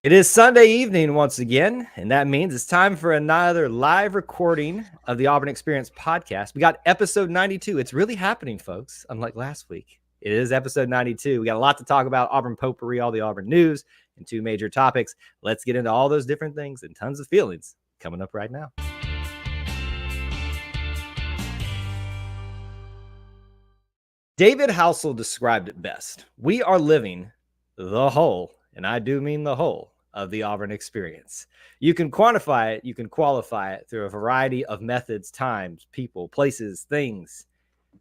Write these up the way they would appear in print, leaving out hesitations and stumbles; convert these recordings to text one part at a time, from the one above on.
It is Sunday evening once again, and that means it's time for another live recording of the Auburn Experience podcast. We got episode 92. It's really happening, folks, unlike last week. It is episode 92. We got a lot to talk about: Auburn potpourri, all the Auburn news, and two major topics. Let's get into all those different things and tons of feelings coming up right now. David Housel described it best. We are living the whole, and I do mean the whole, of the Auburn experience. You can quantify it, you can qualify it through a variety of methods, times, people, places, things,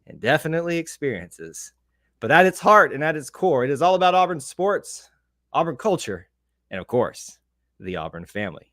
and definitely experiences. But at its heart and at its core, it is all about Auburn sports, Auburn culture, and of course, the Auburn family.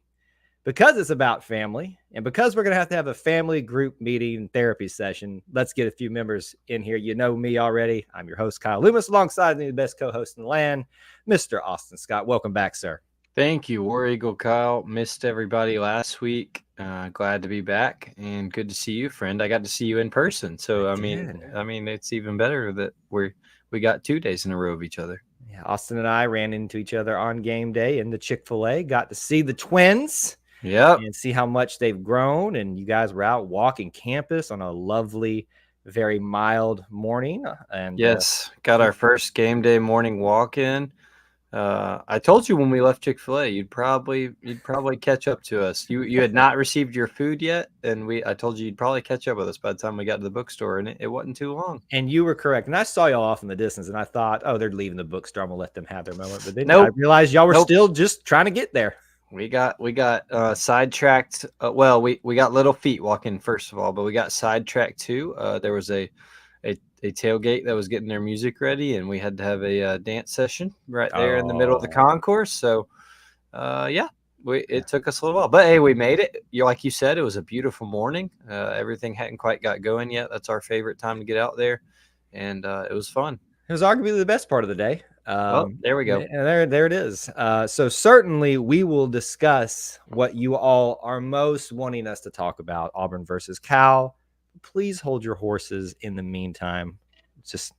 Because it's about family, and because we're going to have a family group meeting therapy session, let's get a few members in here. You know me already. I'm your host, Kyle Loomis, alongside the best co-host in the land, Mr. Austin Scott. Welcome back, sir. Thank you, War Eagle Kyle. Missed everybody last week. Glad to be back, and good to see you, friend. I got to see you in person, so I mean, it's even better that we got 2 days in a row of each other. Yeah, Austin and I ran into each other on game day in the Chick-fil-A. Got to see the twins. Yep. And see how much they've grown. And you guys were out walking campus on a lovely, very mild morning. And yes, got our first game day morning walk in. I told you when we left Chick-fil-A, you'd probably catch up to us. You had not received your food yet, and I told you you'd probably catch up with us by the time we got to the bookstore, and it wasn't too long. And you were correct. And I saw y'all off in the distance, and I thought, oh, they're leaving the bookstore. I'm gonna let them have their moment. But then I realized y'all were still just trying to get there. We got sidetracked. We got little feet walking first of all, but we got sidetracked too. There was a tailgate that was getting their music ready, and we had to have a dance session right there in the middle of the concourse. So, it took us a little while, but hey, we made it. Like you said, it was a beautiful morning. Everything hadn't quite got going yet. That's our favorite time to get out there, and it was fun. It was arguably the best part of the day. There we go. And there it is. So certainly we will discuss what you all are most wanting us to talk about, Auburn versus Cal. Please hold your horses in the meantime. Just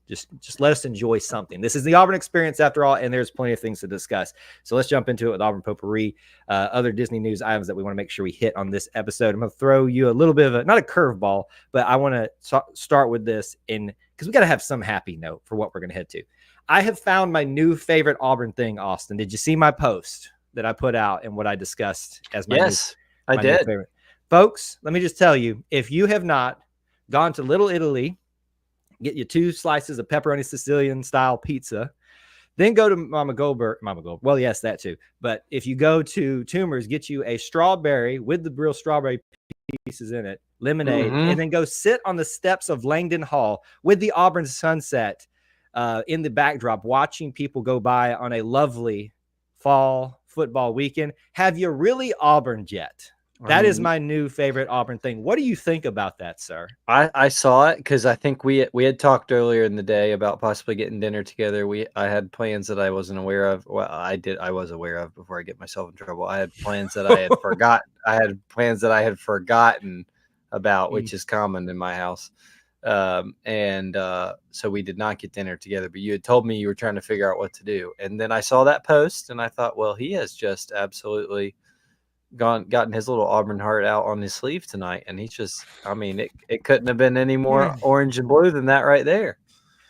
let us enjoy something. This is the Auburn experience after all, and there's plenty of things to discuss. So let's jump into it with Auburn potpourri, other Disney news items that we want to make sure we hit on this episode. I'm going to throw you a little bit of not a curveball, but I want to start with this because we got to have some happy note for what we're going to head to. I have found my new favorite Auburn thing, Austin. Did you see my post that I put out and what I discussed as my I did. new favorite? Folks, let me just tell you, if you have not gone to Little Italy, get you 2 slices of pepperoni Sicilian style pizza, then go to Mama Goldberg. Well, yes, that too. But if you go to Toomer's, get you a strawberry with the real strawberry pieces in it, lemonade, and then go sit on the steps of Langdon Hall with the Auburn sunset in the backdrop, watching people go by on a lovely fall football weekend. Have you really Auburn yet? That is my new favorite Auburn thing. What do you think about that, sir? I saw it because I think we had talked earlier in the day about possibly getting dinner together. I had plans that I wasn't aware of. Well, I was aware of before I get myself in trouble. I had plans that I had forgot. I had plans that I had forgotten about, which is common in my house. So we did not get dinner together, but you had told me you were trying to figure out what to do. And then I saw that post and I thought, well, he has just absolutely gotten his little Auburn heart out on his sleeve tonight. And he's just, I mean, it couldn't have been any more orange and blue than that right there.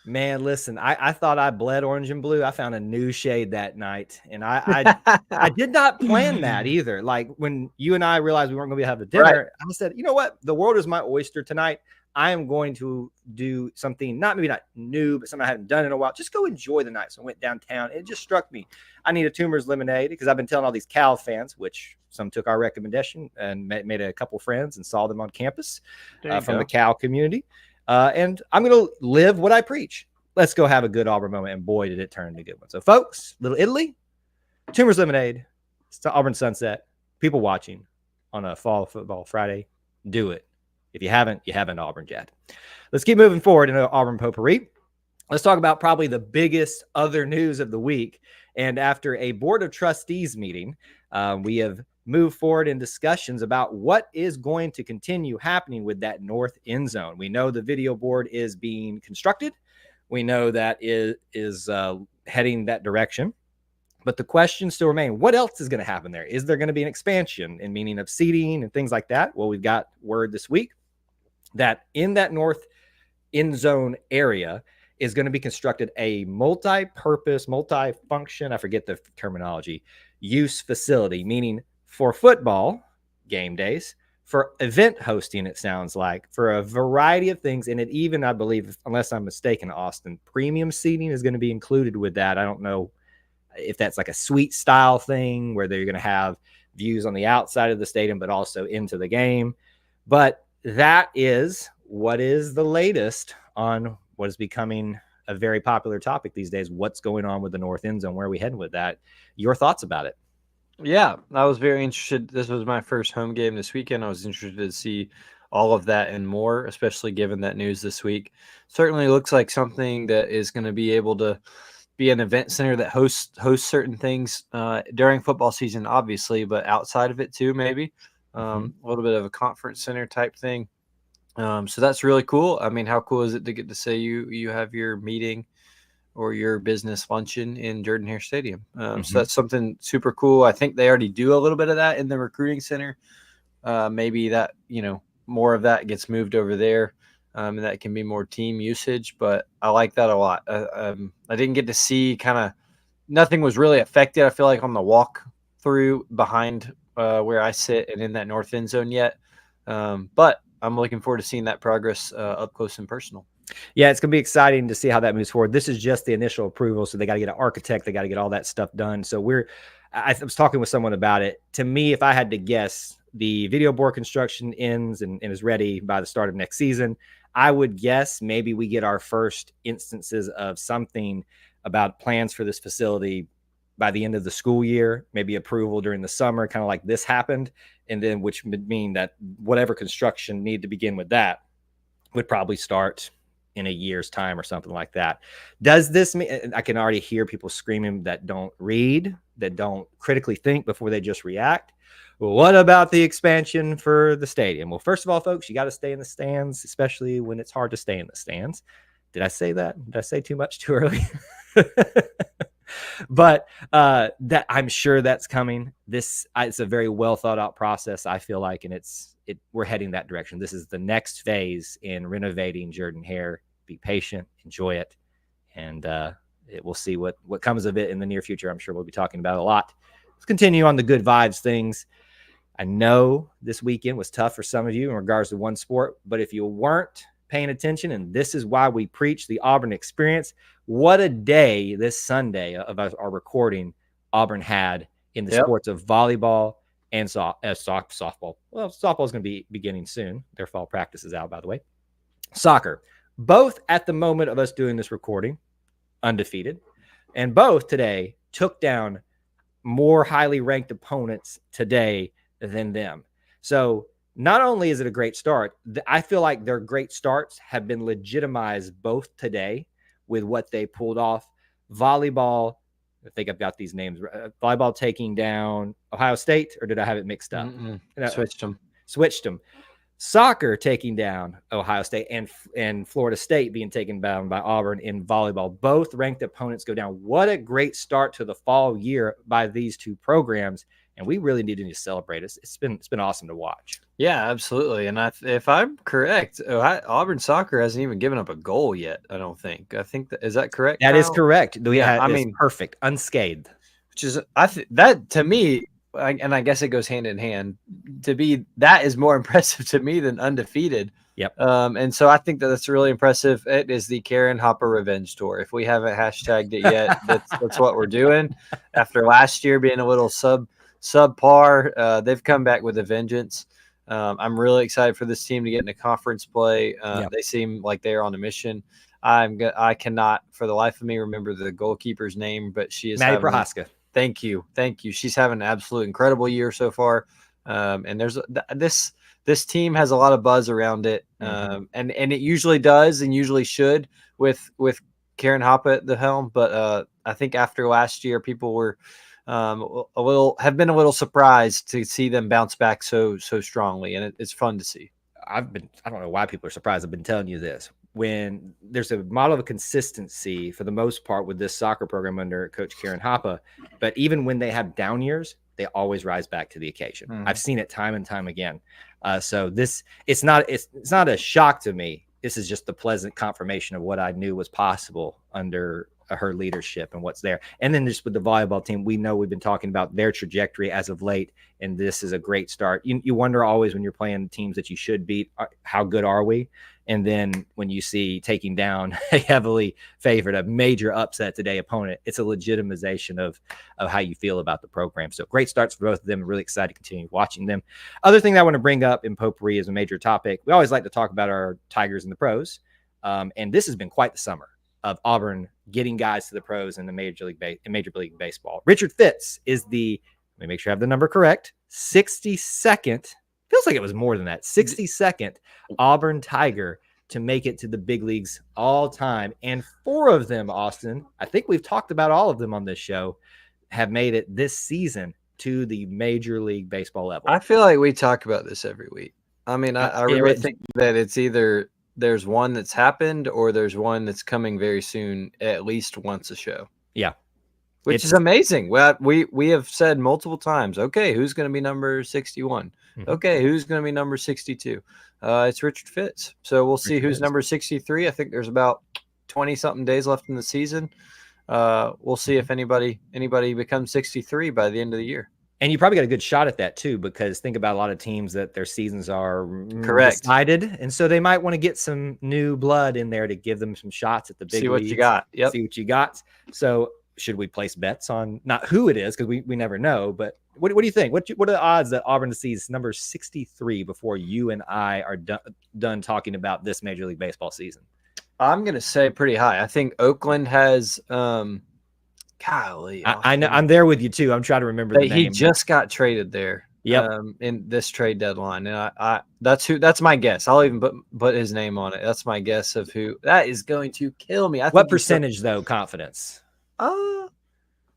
Man, listen, I thought I bled orange and blue. I found a new shade that night, and I did not plan that either. Like when you and I realized we weren't going to be having dinner, right, I said, you know what? The world is my oyster tonight. I am going to do something, maybe not new, but something I haven't done in a while. Just go enjoy the night. So I went downtown. It just struck me. I need a Toomer's lemonade because I've been telling all these Cal fans, which some took our recommendation and made a couple friends and saw them on campus from the Cal community. And I'm going to live what I preach. Let's go have a good Auburn moment. And boy, did it turn into a good one. So folks, Little Italy, Toomer's lemonade, it's Auburn sunset, people watching on a fall football Friday, do it. If you haven't Auburn yet. Let's keep moving forward into Auburn potpourri. Let's talk about probably the biggest other news of the week. And after a board of trustees meeting, we have moved forward in discussions about what is going to continue happening with that north end zone. We know the video board is being constructed. We know that is heading that direction. But the questions still remain, what else is going to happen there? Is there going to be an expansion in meaning of seating and things like that? Well, we've got word this week that in that north end zone area is going to be constructed a multi-purpose, multi-function, I forget the terminology, use facility, meaning for football game days, for event hosting, it sounds like, for a variety of things. And it even, I believe, unless I'm mistaken, Austin, premium seating is going to be included with that. I don't know if that's like a suite style thing where they're going to have views on the outside of the stadium, but also into the game. But that is what is the latest on what is becoming a very popular topic these days. What's going on with the north end zone? Where are we heading with that? Your thoughts about it? Yeah, I was very interested. This was my first home game this weekend. I was interested to see all of that and more, especially given that news this week. Certainly looks like something that is going to be able to be an event center that hosts certain things during football season, obviously, but outside of it too, maybe a little bit of a conference center type thing. So that's really cool. I mean, how cool is it to get to say you have your meeting or your business luncheon in Jordan-Hare Stadium? So that's something super cool. I think they already do a little bit of that in the recruiting center. Maybe that, more of that gets moved over there. And that can be more team usage, but I like that a lot. I didn't get to see nothing was really affected, I feel like, on the walk through behind where I sit and in that north end zone yet. But I'm looking forward to seeing that progress up close and personal. Yeah, it's going to be exciting to see how that moves forward. This is just the initial approval, so they got to get an architect. They got to get all that stuff done. So I was talking with someone about it. To me, if I had to guess, the video board construction ends and is ready by the start of next season. I would guess maybe we get our first instances of something about plans for this facility by the end of the school year, maybe approval during the summer, kind of like this happened. And then which would mean that whatever construction need to begin with that would probably start in a year's time or something like that. Does this mean, I can already hear people screaming that don't read, that don't critically think before they just react. Well, what about the expansion for the stadium? Well, first of all, folks, you got to stay in the stands, especially when it's hard to stay in the stands. Did I say that? Did I say too much too early? But that I'm sure that's coming. It's a very well thought out process, I feel like, and we're heading that direction. This is the next phase in renovating Jordan-Hare. Be patient, enjoy it, and we'll see what comes of it in the near future. I'm sure we'll be talking about it a lot. Let's continue on the good vibes things. I know this weekend was tough for some of you in regards to one sport, but if you weren't paying attention, and this is why we preach the Auburn Experience, what a day this Sunday of our recording Auburn had in the sports of volleyball and softball. Well, softball is going to be beginning soon. Their fall practice is out, by the way. Soccer, both at the moment of us doing this recording, undefeated, and both today took down more highly ranked opponents today than them. So not only is it a great start, I feel like their great starts have been legitimized both today with what they pulled off. Volleyball, I think I've got these names. Volleyball taking down Ohio State, or did I have it mixed up? Switched them. Soccer taking down Ohio State, and Florida State being taken down by Auburn in volleyball. Both ranked opponents go down. What a great start to the fall year by these two programs, and we really need to celebrate it. It's been awesome to watch. Yeah, absolutely. And if I'm correct, Auburn soccer hasn't even given up a goal yet. I don't think. Is that correct? That is correct. I mean, perfect, unscathed. Which is that to me. And I guess it goes hand in hand. That is more impressive to me than undefeated. Yep. And so I think that's really impressive. It is the Karen Hopper Revenge Tour. If we haven't hashtagged it yet, that's what we're doing. After last year being a little subpar, they've come back with a vengeance. I'm really excited for this team to get into conference play. They seem like they're on a mission. I cannot, for the life of me, remember the goalkeeper's name, but she is Maddie Prohaska. Thank you. She's having an absolute incredible year so far. And there's this team has a lot of buzz around it. And it usually does and usually should with Karen Hoppe at the helm. But I think after last year, people were have been a little surprised to see them bounce back so strongly. And it's fun to see. I don't know why people are surprised. I've been telling you this. when there's a model of consistency for the most part with this soccer program under Coach Karen Hoppe, but even when they have down years, they always rise back to the occasion. I've seen it time and time again. So it's not a shock to me. This is just the pleasant confirmation of what I knew was possible under her leadership and what's there. And then just with the volleyball team, we know we've been talking about their trajectory as of late, and this is a great start. You wonder always when you're playing teams that you should beat, how good are we? And then when you see taking down a heavily favored, a major upset today opponent, it's a legitimization of how you feel about the program. So great starts for both of them. Really excited to continue watching them. Other thing that I want to bring up in potpourri is a major topic. We always like to talk about our Tigers in the pros. And this has been quite the summer of Auburn getting guys to the pros in the Major League Baseball. Richard Fitz is let me make sure I have the number correct, 62nd. Feels like it was more than that. 62nd Auburn Tiger to make it to the big leagues all time. And 4 of them, Austin, I think we've talked about all of them on this show, have made it this season to the Major League Baseball level. I feel like we talk about this every week. I mean, I really think that it's either there's one that's happened or there's one that's coming very soon, at least once a show. Yeah. Which is amazing. Well, we have said multiple times, okay, who's going to be number 61? Mm-hmm. Okay, who's going to be number 62? It's Richard Fitz. So we'll see who's number 63. I think there's about 20-something days left in the season. We'll see if anybody becomes 63 by the end of the year. And you probably got a good shot at that too, because think about a lot of teams that their seasons are decided, and so they might want to get some new blood in there to give them some shots at the big leagues. See what you got. Yep. See what you got. So should we place bets on not who it is, because we never know, but what do you think? What are the odds that Auburn sees number 63 before you and I are done talking about this Major League Baseball season? I'm going to say pretty high. I think Oakland has golly. I know, I'm there with you too. I'm trying to remember the name. He just got traded there. Yep. In this trade deadline. And I that's my guess. I'll even put his name on it. That's my guess of who. That is going to kill me. What percentage though, confidence?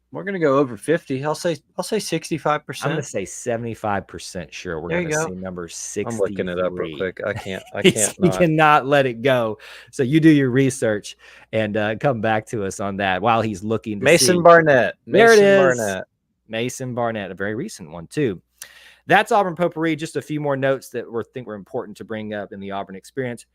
We're gonna go over 50. I'll say 65%. I'm gonna say 75% sure we're gonna see number 63. I'm looking it up real quick. I can't. You cannot let it go. So you do your research and come back to us on that while he's looking. Mason Barnett. There it is. Mason Barnett, a very recent one too. That's Auburn Potpourri. Just a few more notes that we think were important to bring up in the Auburn experience.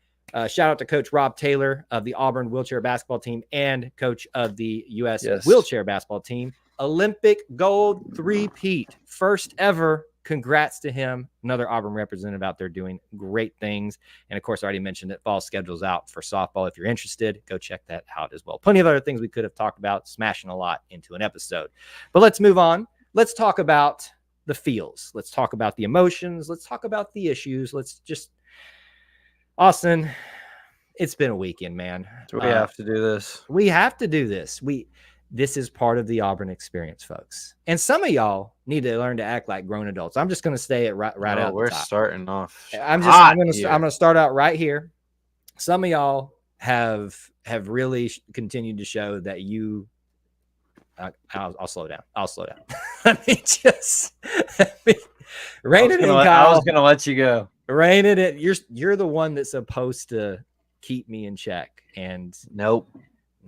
Shout out to Coach Rob Taylor of the Auburn wheelchair basketball team and coach of the U.S. wheelchair basketball team. Olympic gold three-peat. First ever. Congrats to him. Another Auburn representative out there doing great things. And, of course, I already mentioned that fall schedule's out for softball. If you're interested, go check that out as well. Plenty of other things we could have talked about, smashing a lot into an episode. But let's move on. Let's talk about the feels. Let's talk about the emotions. Let's talk about the issues. Let's just – Austin, it's been a weekend, man. So we have to do this. We have to do this. This is part of the Auburn experience, folks. And some of y'all need to learn to act like grown adults. I'm just going to say it right out. We're starting off. I'm going to start out right here. Some of y'all have really continued to show that you. I'll slow down. Let me rein it in, Kyle. I was going to let you go. Rein it in. You're the one that's supposed to keep me in check. And nope.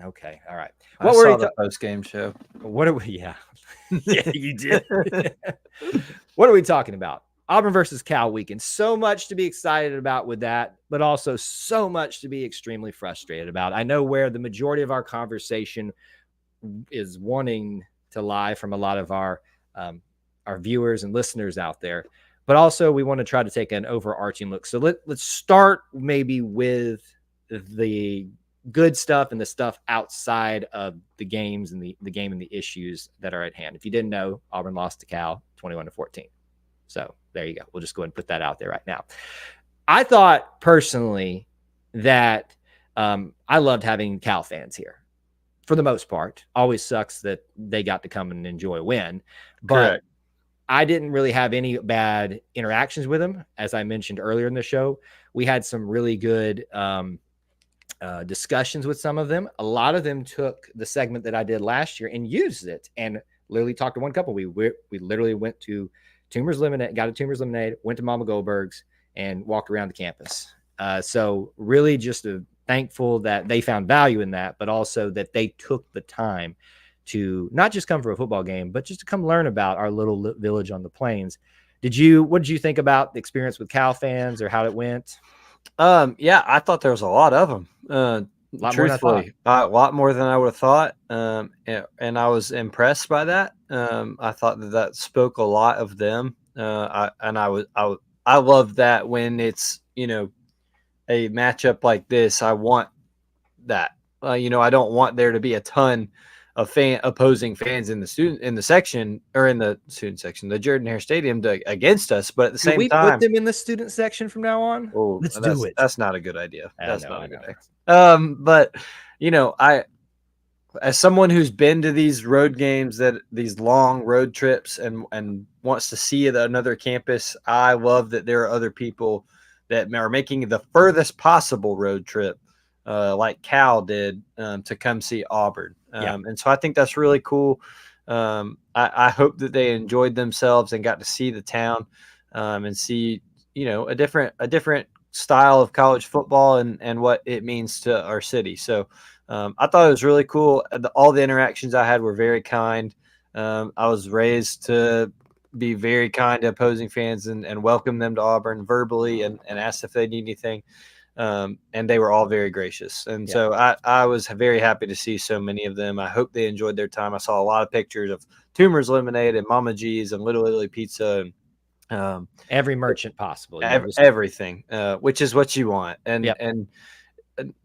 Okay. All right. What were the post-game show? What are we? Yeah. Yeah, you did. What are we talking about? Auburn versus Cal weekend. So much to be excited about with that, but also so much to be extremely frustrated about. I know where the majority of our conversation is wanting to lie from a lot of our viewers and listeners out there. But also, we want to try to take an overarching look. So let's start maybe with the good stuff and the stuff outside of the games and the game and the issues that are at hand. If you didn't know, Auburn lost to Cal 21-14. So there you go. We'll just go ahead and put that out there right now. I thought personally that I loved having Cal fans here for the most part. Always sucks that they got to come and enjoy a win. But correct. I didn't really have any bad interactions with them. As I mentioned earlier in the show, we had some really good discussions with some of them. A lot of them took the segment that I did last year and used it, and literally talked to one couple. We literally went to Toomer's Lemonade, got a Toomer's Lemonade, went to Mama Goldberg's, and walked around the campus. So really just a thankful that they found value in that, but also that they took the time to not just come for a football game, but just to come learn about our little village on the plains. What did you think about the experience with Cal fans or how it went? Yeah, I thought there was a lot of them. A lot more than I thought. Truthfully, a lot more than I would have thought. And I was impressed by that. I thought that spoke a lot of them. I love that when it's, a matchup like this. I want that. I don't want there to be a ton of opposing fans in the section, or in the student section, the Jordan-Hare Stadium, against us. But at the same we time, put them in the student section from now on? oh, Let's do it. That's not a good idea. That's not a good idea. But as someone who's been to these road games, these long road trips, and wants to see another campus, I love that there are other people that are making the furthest possible road trip, like Cal did, to come see Auburn. And so I think that's really cool. I hope that they enjoyed themselves and got to see the town, and see, a different style of college football and what it means to our city. So I thought it was really cool. All the interactions I had were very kind. I was raised to be very kind to opposing fans and welcome them to Auburn verbally and ask if they need anything. And they were all very gracious. And so I was very happy to see so many of them. I hope they enjoyed their time. I saw a lot of pictures of Toomer's Lemonade and Mama G's and Little Italy Pizza and every merchant possible. Everything, which is what you want. And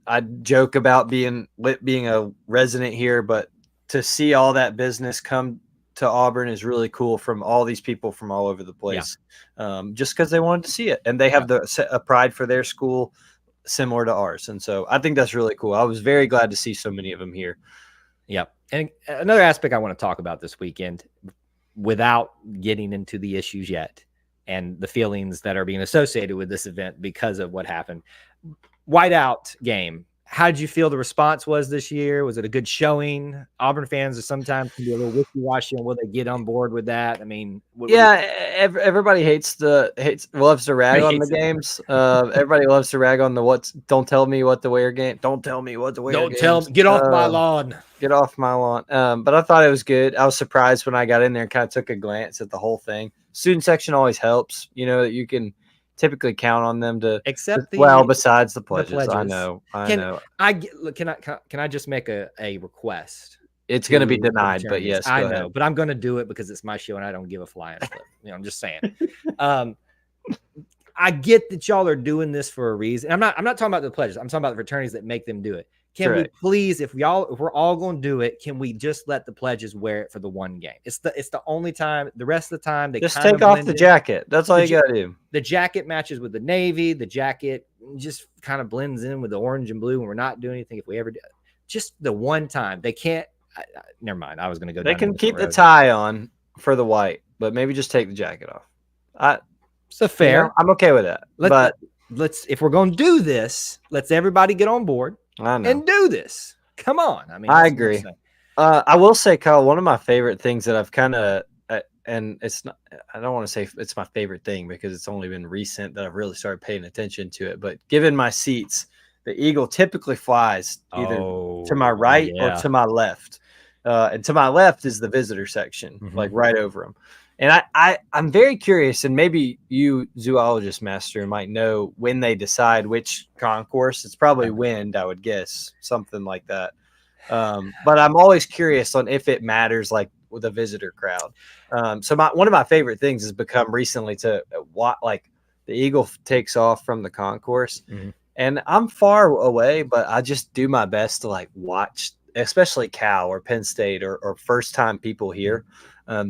I joke about being a resident here, but to see all that business come to Auburn is really cool, from all these people from all over the place, just because they wanted to see it. And they have a pride for their school similar to ours. And so I think that's really cool. I was very glad to see so many of them here. Yep. And another aspect I want to talk about this weekend, without getting into the issues yet and the feelings that are being associated with this event because of what happened. Whiteout game. How did you feel the response was this year? Was it a good showing? Auburn fans are sometimes can be a little wishy-washy on will they get on board with that. I mean, everybody loves to rag on the games. Everybody loves to rag on the don't tell me what to wear game. Don't tell me what to wear. Don't tell me. Get off my lawn. Get off my lawn. But I thought it was good. I was surprised when I got in there and kind of took a glance at the whole thing. Student section always helps. That you can typically count on them to besides the pledges. I know. Can I just make a request? It's going to be denied, but yes, I know, but I'm going to do it because it's my show and I don't give a flying flip. I'm just saying. I get that y'all are doing this for a reason. I'm not talking about the pledges. I'm talking about the fraternities that make them do it. Can we please, if we're all going to do it, can we just let the pledges wear it for the one game? It's the only time. The rest of the time, they just take off the jacket. That's all you got to do. The jacket matches with the navy. The jacket just kind of blends in with the orange and blue when we're not doing anything. If we ever do, just the one time, they can't. Never mind. I was going to go. They can keep the tie on for the white, but maybe just take the jacket off. So fair. I'm okay with that. Let's if we're going to do this, let's everybody get on board. And do this. Come on. I mean, I agree. I will say, Kyle, one of my favorite things that I've kind of, and it's not, I don't want to say it's my favorite thing because it's only been recent that I've really started paying attention to it. But given my seats, the eagle typically flies either to my right or to my left. And to my left is the visitor section, like right over them. And I'm very curious, and maybe you, zoologist master, might know when they decide which concourse. It's probably wind, I would guess, something like that. But I'm always curious on if it matters, like with a visitor crowd. So one of my favorite things has become recently to watch, like the eagle takes off from the concourse, and I'm far away, but I just do my best to like watch, especially Cal or Penn State or first time people here.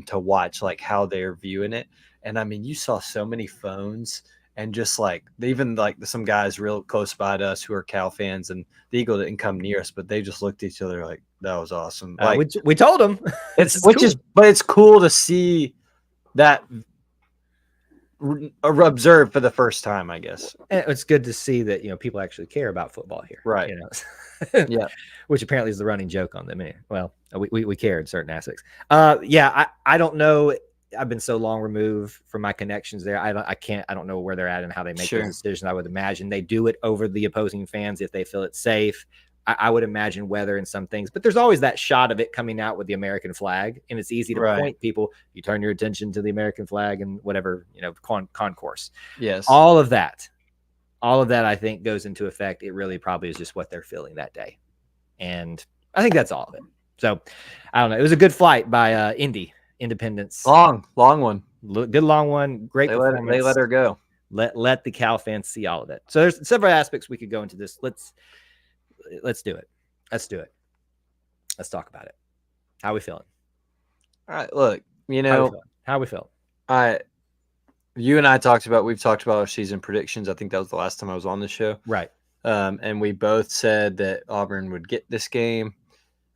To watch like how they're viewing it. And I mean, you saw so many phones and just like even like some guys real close by to us who are Cal fans, and the eagle didn't come near us, but they just looked at each other like that was awesome. Like we told them but it's cool to see that observed for the first time, I guess. And it's good to see that people actually care about football here, right? Yeah, which apparently is the running joke on them. Well, we care in certain aspects. I don't know I've been so long removed from my connections there. I don't know where they're at and how they make those decisions. I would imagine they do it over the opposing fans if they feel it's safe. I would imagine weather and some things, but there's always that shot of it coming out with the American flag, and it's easy to point people. You turn your attention to the American flag and whatever, concourse. Yes. All of that, I think goes into effect. It really probably is just what they're feeling that day. And I think that's all of it. So I don't know. It was a good flight by Independence. Long one. Good long one. Great performance. They let her go. Let the Cal fans see all of it. So there's several aspects we could go into this. Let's do it. Let's do it. Let's talk about it. How are we feeling? All right. Look, how we feel. You and I we've talked about our season predictions. I think that was the last time I was on the show. Right. And we both said that Auburn would get this game.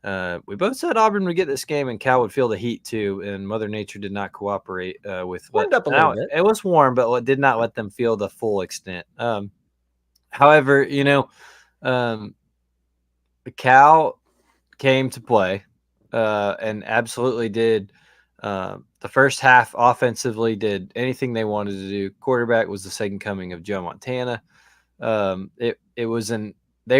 We both said Auburn would get this game and Cal would feel the heat too. And Mother Nature did not cooperate with warmed up a little bit. It was warm, but it did not let them feel the full extent. However, Cal came to play and absolutely did. The first half offensively did anything they wanted to do. Quarterback was the second coming of Joe Montana. They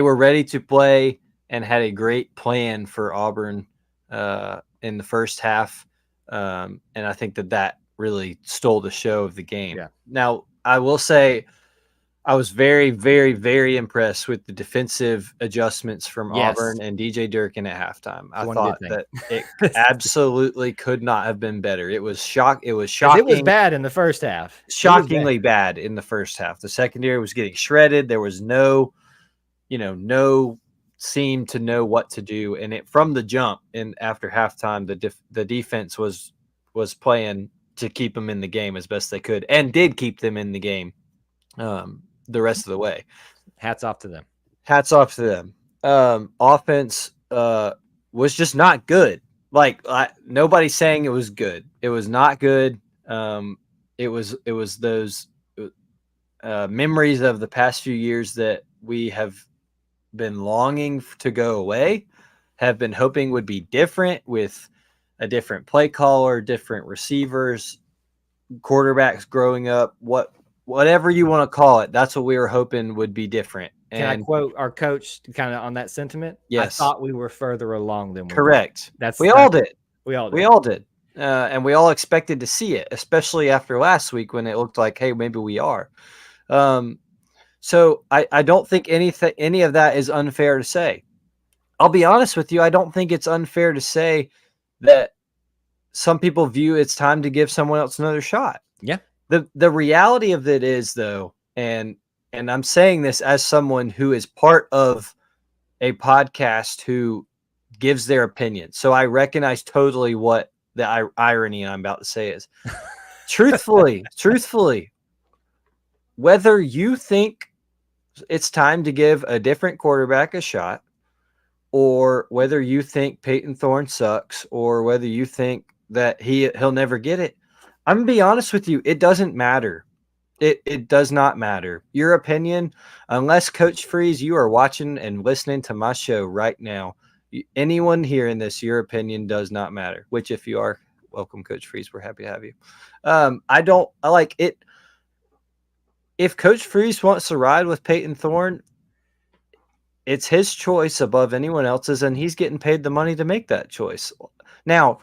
were ready to play and had a great plan for Auburn in the first half. And I think that really stole the show of the game. Yeah. Now, I will say I was very, very, very impressed with the defensive adjustments from Auburn and DJ Durkin at halftime. I thought that it absolutely could not have been better. It was shocking. It was bad in the first half. Shockingly bad in the first half. The secondary was getting shredded. There was no seem to know what to do. And from the jump and after halftime, the defense was playing to keep them in the game as best they could and did keep them in the game. The rest of the way. Hats off to them. Offense was just not good. Nobody's saying it was good. It was not good. It was those memories of the past few years that we have been longing to go away, have been hoping would be different with a different play caller, different receivers, quarterbacks growing up, whatever you want to call it. That's what we were hoping would be different. Can I quote our coach kind of on that sentiment? Yes. I thought we were further along than we correct. Were. We all did. We all did. And we all expected to see it, especially after last week when it looked like, hey, maybe we are. So I don't think any of that is unfair to say. I'll be honest with you. I don't think it's unfair to say that some people view it's time to give someone else another shot. Yeah. The reality of it is, though, and I'm saying this as someone who is part of a podcast who gives their opinion. So I recognize totally what the irony I'm about to say is. Truthfully, whether you think it's time to give a different quarterback a shot, or whether you think Peyton Thorne sucks, or whether you think that he'll never get it, I'm going to be honest with you. It doesn't matter. It does not matter. Your opinion, unless Coach Freeze, you are watching and listening to my show right now, anyone hearing this, your opinion does not matter, which if you are, welcome, Coach Freeze. We're happy to have you. I like it. If Coach Freeze wants to ride with Peyton Thorne, it's his choice above anyone else's, and he's getting paid the money to make that choice. Now,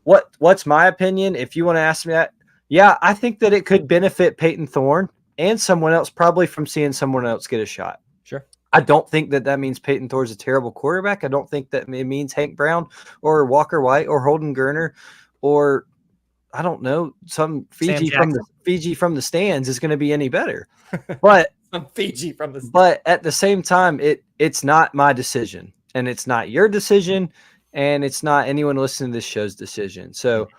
what's my opinion? If you want to ask me that, yeah, I think that it could benefit Peyton Thorne and someone else probably from seeing someone else get a shot. Sure. I don't think that means Peyton Thorne's a terrible quarterback. I don't think that it means Hank Brown or Walker White or Holden Gerner or I don't know, some Fiji from the stands is going to be any better. But some Fiji from the stands. But at the same time, it's not my decision, and it's not your decision, and it's not anyone listening to this show's decision. So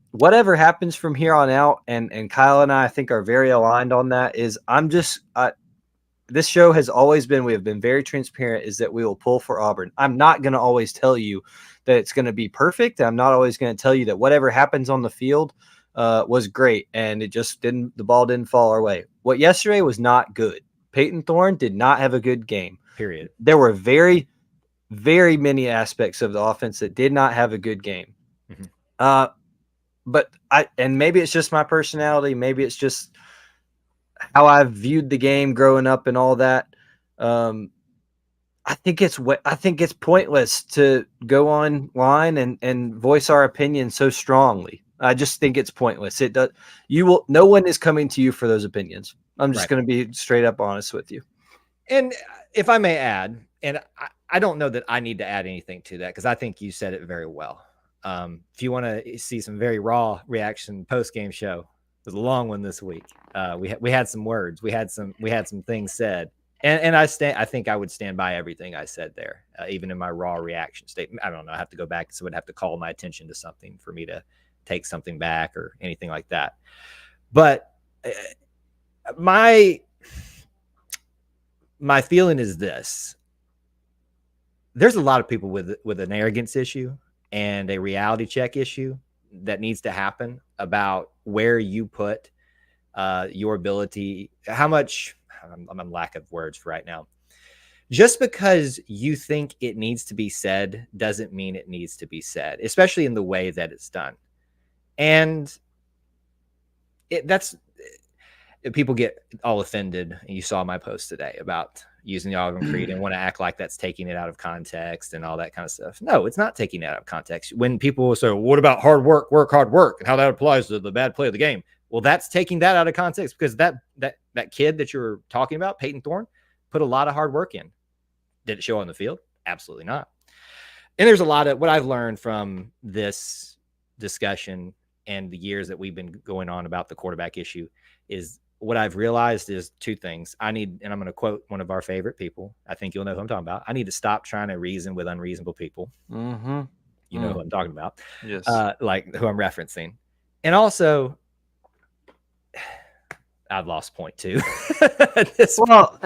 whatever happens from here on out, and Kyle and I think are very aligned on that, is this show has always been, we have been very transparent, is that we will pull for Auburn. I'm not going to always tell you that it's going to be perfect. I'm not always going to tell you that whatever happens on the field was great and the ball didn't fall our way. What yesterday was not good. Peyton Thorne did not have a good game. Period. There were very, very many aspects of the offense that did not have a good game. Mm-hmm. but and maybe it's just my personality, maybe it's just how I've viewed the game growing up and all that. I think it's pointless to go online and voice our opinion so strongly. I just think it's pointless. It does. No one is coming to you for those opinions. I'm just going to be straight up honest with you. And if I may add, and I don't know that I need to add anything to that because I think you said it very well. If you want to see some very raw reaction post-game show, it was a long one this week. We had some words, we had some things said, and I think I would stand by everything I said there, even in my raw reaction statement. I don't know. I have to go back, so it would have to call my attention to something for me to take something back or anything like that. But my feeling is this: there's a lot of people with an arrogance issue and a reality check issue that needs to happen about where you put your ability, how much. I'm in lack of words for right now. Just because you think it needs to be said doesn't mean it needs to be said, especially in the way that it's done. And people get all offended. And you saw my post today about using the Auburn Creed and want to act like that's taking it out of context and all that kind of stuff. No, it's not taking it out of context. When people say, what about hard work, hard work, and how that applies to the bad play of the game? Well, that's taking that out of context because that kid that you're talking about, Peyton Thorne, put a lot of hard work in. Did it show on the field? Absolutely not. And there's a lot of what I've learned from this discussion and the years that we've been going on about the quarterback issue is what I've realized is two things. And I'm going to quote one of our favorite people. I think you'll know who I'm talking about. I need to stop trying to reason with unreasonable people. Mm-hmm. You know who I'm talking about. Yes. Like who I'm referencing. And also, I've lost point too. That's what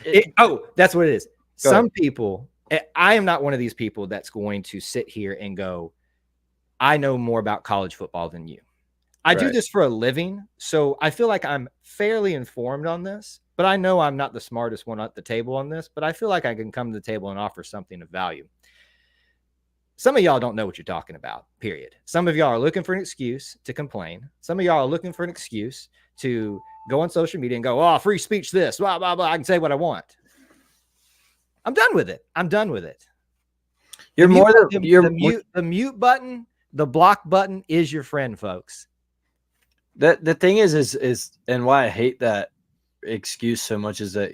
it is. Some people, I am not one of these people that's going to sit here and go, I know more about college football than you. I do this for a living, so I feel like I'm fairly informed on this, but I know I'm not the smartest one at the table on this, but I feel like I can come to the table and offer something of value. Some of y'all don't know what you're talking about, period. Some of y'all are looking for an excuse to complain. Some of y'all are looking for an excuse to go on social media and go, oh, free speech this, blah, blah, blah. I can say what I want. I'm done with it. The mute button, the block button is your friend, folks. The thing is and why I hate that excuse so much is that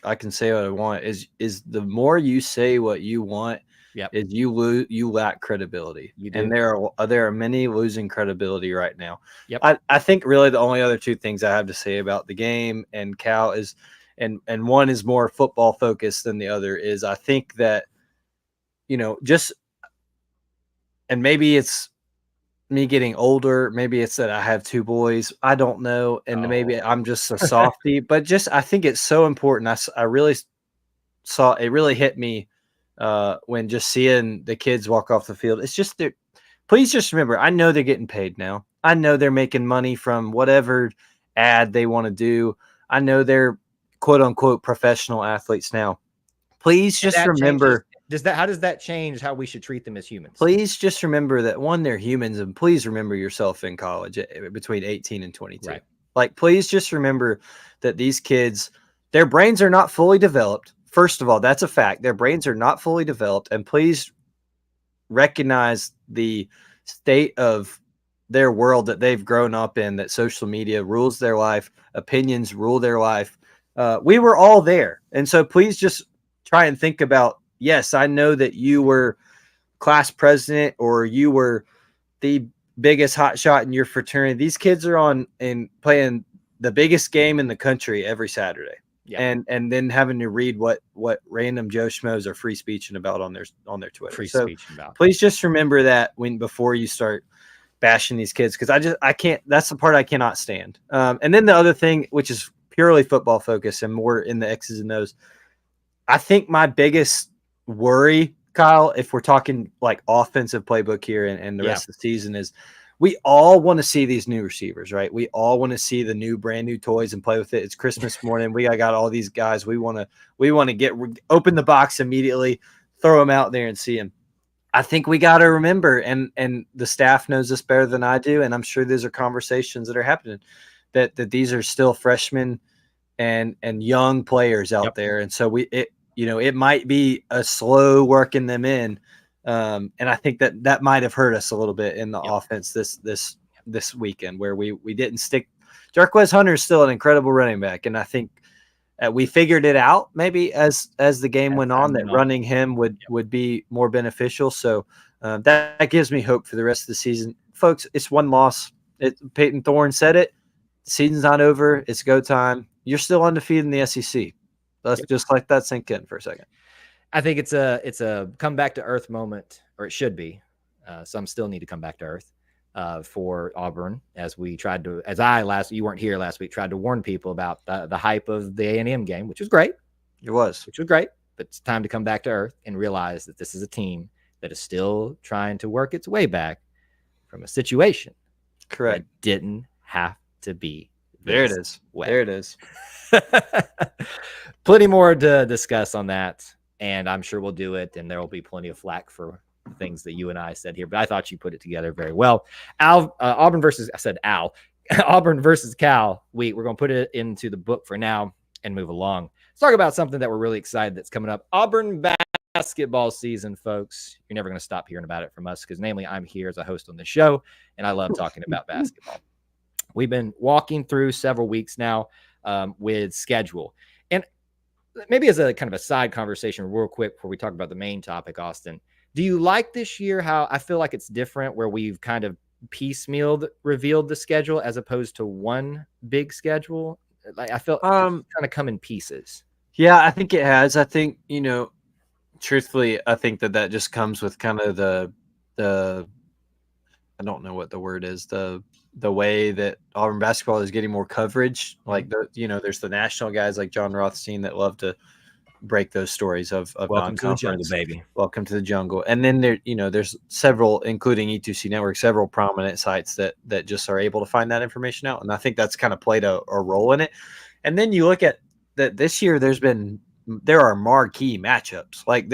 I can say what I want is the more you say what you want, is you lack credibility. You do. And there are many losing credibility right now. I think really the only other two things I have to say about the game and Cal is, and one is more football focused than the other, is I think that, and maybe it's me getting older, maybe it's that I have two boys, I don't know, and maybe I'm just a softie, but I think it's so important. I really saw it really hit me when just seeing the kids walk off the field. It's just that, please just remember, I know they're getting paid now. I know they're making money from whatever ad they want to do. I know they're quote unquote professional athletes now. Please just remember. How does that change how we should treat them as humans? Please just remember that, one, they're humans, and please remember yourself in college between 18 and 22. Right. Like, please just remember that these kids, their brains are not fully developed. First of all, that's a fact. Their brains are not fully developed, and please recognize the state of their world that they've grown up in, that social media rules their life, opinions rule their life. We were all there. And so please just try and think about, yes, I know that you were class president or you were the biggest hot shot in your fraternity. These kids are on and playing the biggest game in the country every Saturday. Yeah. And then having to read what random Joe Schmoes are free speeching about on their Twitter. Please just remember that before you start bashing these kids, because I can't. That's the part I cannot stand. And then the other thing, which is purely football focused and more in the X's and O's, I think my biggest worry, Kyle, if we're talking like offensive playbook here and the rest of the season, is we all want to see these new receivers, right? We all want to see the brand new toys and play with it. It's Christmas morning. We got all these guys. We want to open the box immediately, throw them out there and see them. I think we got to remember, and the staff knows this better than I do, and I'm sure these are conversations that are happening, that these are still freshmen and young players out there, and so it might be a slow working them in, and I think that might have hurt us a little bit in the offense this weekend, where we didn't stick. Jarquez Hunter is still an incredible running back, and I think we figured it out maybe as the game went on, that running him would be more beneficial. So that gives me hope for the rest of the season. Folks, it's one loss. Peyton Thorne said it. The season's not over. It's go time. You're still undefeated in the SEC. Let's just let that sink in for a second. I think it's a come back to earth moment, or it should be. Some still need to come back to earth for Auburn, as we tried to, you weren't here last week, tried to warn people about the hype of the A&M game, which was great. Which was great, but it's time to come back to earth and realize that this is a team that is still trying to work its way back from a situation. Correct. That didn't have to be. There it is. There it is. Plenty more to discuss on that, and I'm sure we'll do it, and there will be plenty of flack for things that you and I said here, but I thought you put it together very well. Auburn versus Cal week. We're going to put it into the book for now and move along. Let's talk about something that we're really excited that's coming up. Auburn basketball season, folks. You're never going to stop hearing about it from us, because namely I'm here as a host on the show, and I love talking about basketball. We've been walking through several weeks now with schedule. And maybe as a kind of a side conversation real quick before we talk about the main topic, Austin, do you like this year how I feel like it's different, where we've kind of piecemealed revealed the schedule as opposed to one big schedule? Like, I felt kind of come in pieces. Yeah, I think it has. I think, truthfully, I think that just comes with kind of the I don't know what the word is, the way that Auburn basketball is getting more coverage. Like, there's the national guys like John Rothstein that love to break those stories of Welcome to the jungle, baby. Welcome to the jungle. And then there's several, including E2C Network, several prominent sites that just are able to find that information out. And I think that's kind of played a role in it. And then you look at that this year, there are marquee matchups. Like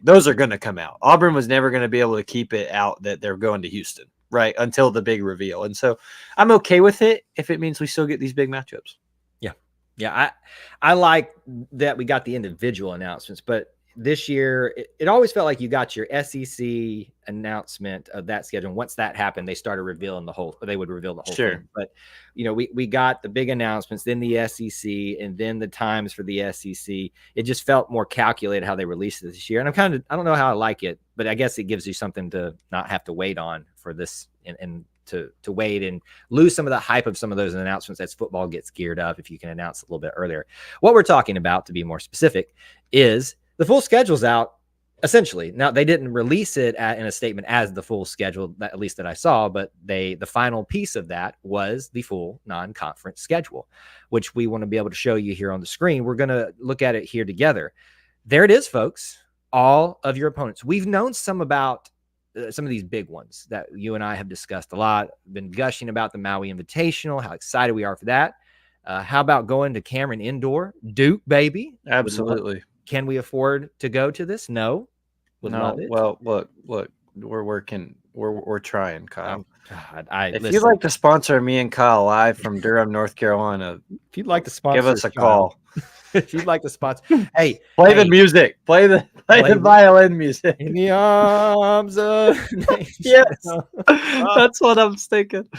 those are going to come out. Auburn was never going to be able to keep it out that they're going to Houston, right, until the big reveal. And so I'm okay with it if it means we still get these big matchups. Yeah, I like that we got the individual announcements, but this year it always felt like you got your SEC announcement of that schedule. And once that happened, they started revealing they would reveal the whole thing. But we got the big announcements, then the SEC, and then the times for the SEC. It just felt more calculated how they released it this year. And I don't know how I like it, but I guess it gives you something to not have to wait on for this and to wait and lose some of the hype of some of those announcements as football gets geared up, if you can announce a little bit earlier. What we're talking about, to be more specific, is the full schedule's out, essentially. Now, they didn't release it in a statement as the full schedule, at least that I saw, but the final piece of that was the full non-conference schedule, which we want to be able to show you here on the screen. We're going to look at it here together. There it is, folks. All of your opponents. We've known some about some of these big ones that you and I have discussed a lot, been gushing about the Maui Invitational, how excited we are for that. How about going to Cameron Indoor? Duke, baby. Absolutely. Can we afford to go to this? No. No. Well, look, we're working. We're trying, Kyle. Oh, God, if you'd like to sponsor me and Kyle live from Durham, North Carolina, if you'd like to sponsor, give us a call. If you'd like to sponsor, hey, the music, play the violin music in the arms of yes, that's what I'm thinking.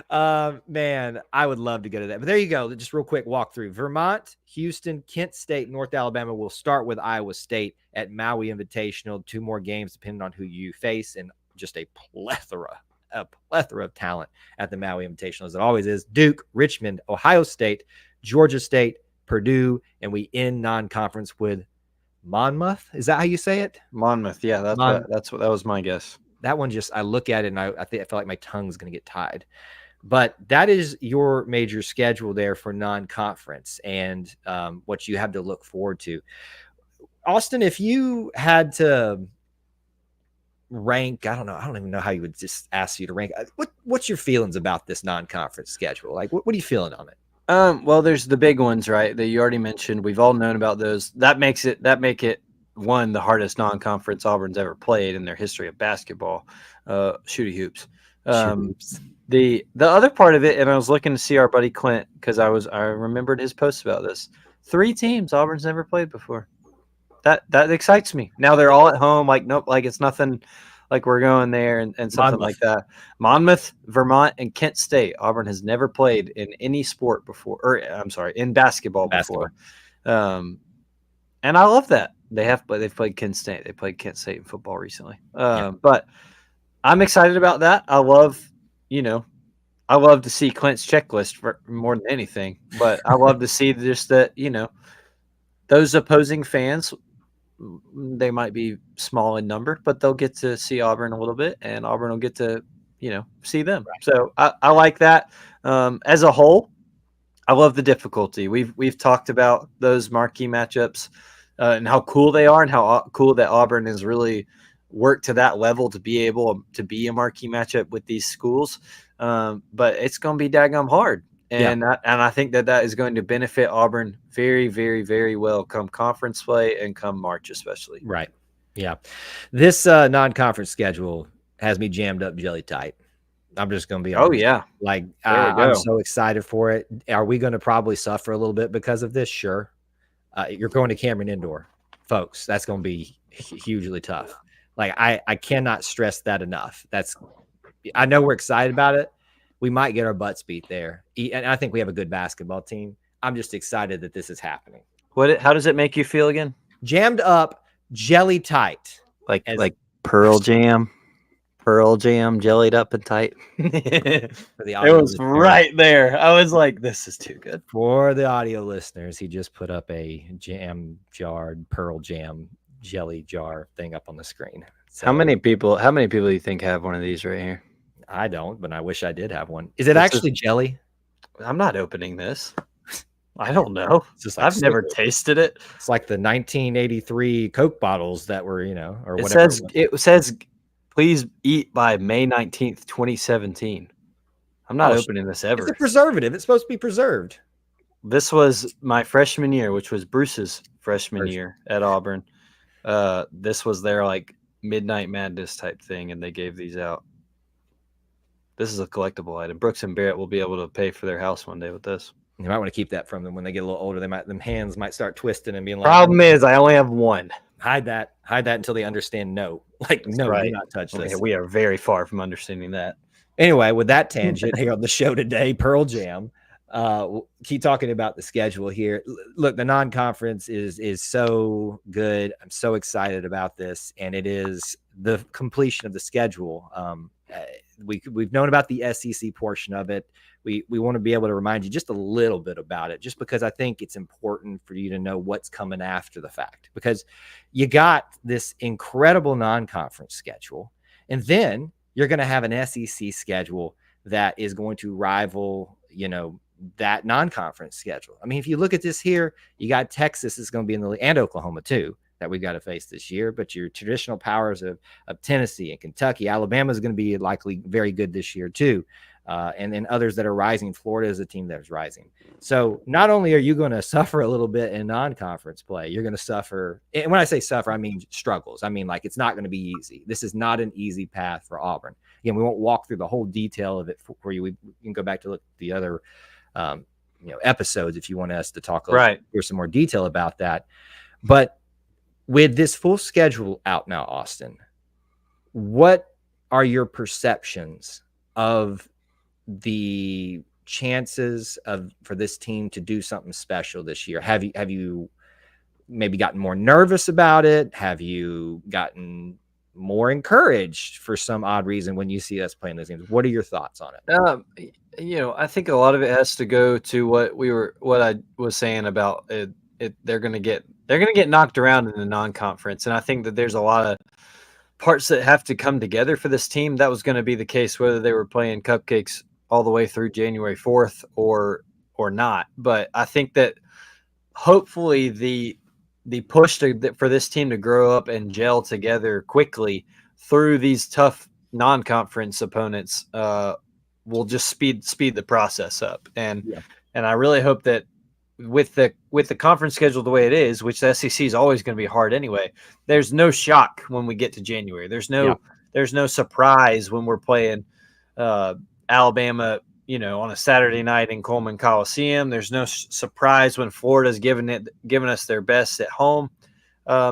Man, I would love to go to that. But there you go. Just real quick walk through. Vermont, Houston, Kent State, North Alabama. We'll start with Iowa State at Maui Invitational. 2 more games depending on who you face, and just a plethora of talent at the Maui Invitational, as it always is. Duke, Richmond, Ohio State, Georgia State, Purdue, and we end non-conference with Monmouth. Is that how you say it? Monmouth. Yeah, that was my guess. That one I look at it and I feel like my tongue's going to get tied. But that is your major schedule there for non-conference and what you have to look forward to. Austin, if you had to rank, I don't even know how you would just ask you to rank. What's your feelings about this non-conference schedule? Like, what are you feeling on it? Well, there's the big ones, right, that you already mentioned. We've all known about those. That make it the hardest non-conference Auburn's ever played in their history of basketball, shooty hoops. The other part of it, and I was looking to see our buddy Clint because I remembered his post about this. 3 teams Auburn's never played before. That excites me. Now they're all at home. Like, nope, like it's nothing like we're going there and something like that. Monmouth, Vermont, and Kent State. Auburn has never played in any sport before, or I'm sorry, in basketball before. And I love that. They've played Kent State. They played Kent State in football recently. But I'm excited about that. I love to see Clint's checklist for more than anything, but I love to see just that, those opposing fans, they might be small in number, but they'll get to see Auburn a little bit, and Auburn will get to, see them. Right. So I like that. As a whole, I love the difficulty. We've talked about those marquee matchups and how cool they are, and how cool that Auburn has really worked to that level to be able to be a marquee matchup with these schools. But it's going to be daggum hard. And I think that is going to benefit Auburn very, very, very well come conference play and come March especially. Right. Yeah. This non-conference schedule has me jammed up jelly tight. I'm just going to be honest. Oh, yeah. Like, I'm so excited for it. Are we going to probably suffer a little bit because of this? Sure. You're going to Cameron Indoor, folks. That's going to be hugely tough. Like, I cannot stress that enough. I know we're excited about it. We might get our butts beat there. And I think we have a good basketball team. I'm just excited that this is happening. How does it make you feel again? Jammed up, jelly tight. Like Pearl Jam, jellied up and tight. It was right there. I was like, this is too good. For the audio listeners, he just put up a jam-jarred Pearl Jam jelly jar thing up on the screen. So, how many people do you think have one of these right here? I don't, but I wish I did have one. Is it actually jelly? I'm not opening this. I don't know. It's just I've never tasted it. It's like the 1983 Coke bottles that were, or whatever. It says, please eat by May 19th, 2017. I'm not opening this ever. It's a preservative. It's supposed to be preserved. This was my freshman year, which was Bruce's freshman year at Auburn. This was their like Midnight Madness type thing, and they gave these out. This is a collectible item. Brooks and Barrett will be able to pay for their house one day with this. You might want to keep that from them when they get a little older. Them hands might start twisting and being like. Problem is, I only have one. Hide that until they understand no. Like, no, do not touch this. We are very far from understanding that. Anyway, with that tangent here on the show today, Pearl Jam. Keep talking about the schedule here. Look, the non-conference is so good. I'm so excited about this, and it is the completion of the schedule. We've known about the SEC portion of it. We want to be able to remind you just a little bit about it, just because I think it's important for you to know what's coming after the fact, because you got this incredible non-conference schedule, and then you're going to have an SEC schedule that is going to rival, that non-conference schedule. I mean, if you look at this here, you got Texas is going to be in the league, and Oklahoma too, that we've got to face this year. But your traditional powers of Tennessee and Kentucky, Alabama is going to be likely very good this year too. And then others that are rising. Florida is a team that is rising. So not only are you going to suffer a little bit in non-conference play, you're going to suffer. And when I say suffer, I mean struggles. I mean, like, it's not going to be easy. This is not an easy path for Auburn. Again, we won't walk through the whole detail of it for you. We can go back to look at the other episodes if you want us to talk hear some more detail about that. But with this full schedule out now, Austin, what are your perceptions of the chances for this team to do something special this year? Have you maybe gotten more nervous about it? Have you gotten more encouraged for some odd reason when you see us playing those games? What are your thoughts on it? I think a lot of it has to go to what I was saying about it. They're going to get knocked around in the non-conference, and I think that there's a lot of parts that have to come together for this team. That was going to be the case whether they were playing cupcakes all the way through January 4th or not. But I think that hopefully the push for this team to grow up and gel together quickly through these tough non-conference opponents will just speed the process up. And I really hope that with the conference schedule the way it is, which the SEC is always going to be hard anyway, there's no shock when we get to January. There's no surprise when we're playing Alabama, on a Saturday night in Coleman Coliseum. There's no surprise when Florida's given us their best at home,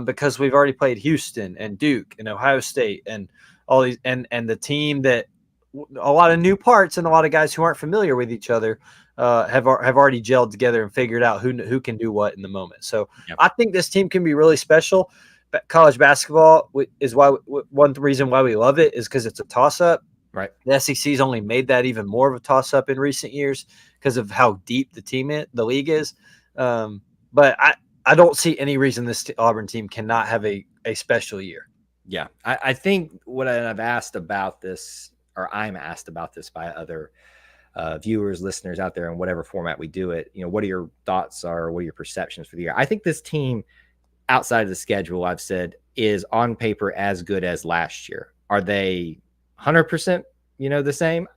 because we've already played Houston and Duke and Ohio State and all these, and the team that a lot of new parts and a lot of guys who aren't familiar with each other have already gelled together and figured out who can do what in the moment. So I think this team can be really special. But college basketball is why one reason why we love it is because it's a toss-up. Right. The SEC's only made that even more of a toss-up in recent years because of how deep the league is. But I don't see any reason this Auburn team cannot have a special year. Yeah, I think what I've asked about this, or I'm asked about this by other viewers, listeners out there in whatever format we do it, what are your thoughts or what are your perceptions for the year? I think this team, outside of the schedule, I've said, is on paper as good as last year. Are they 100%, the same?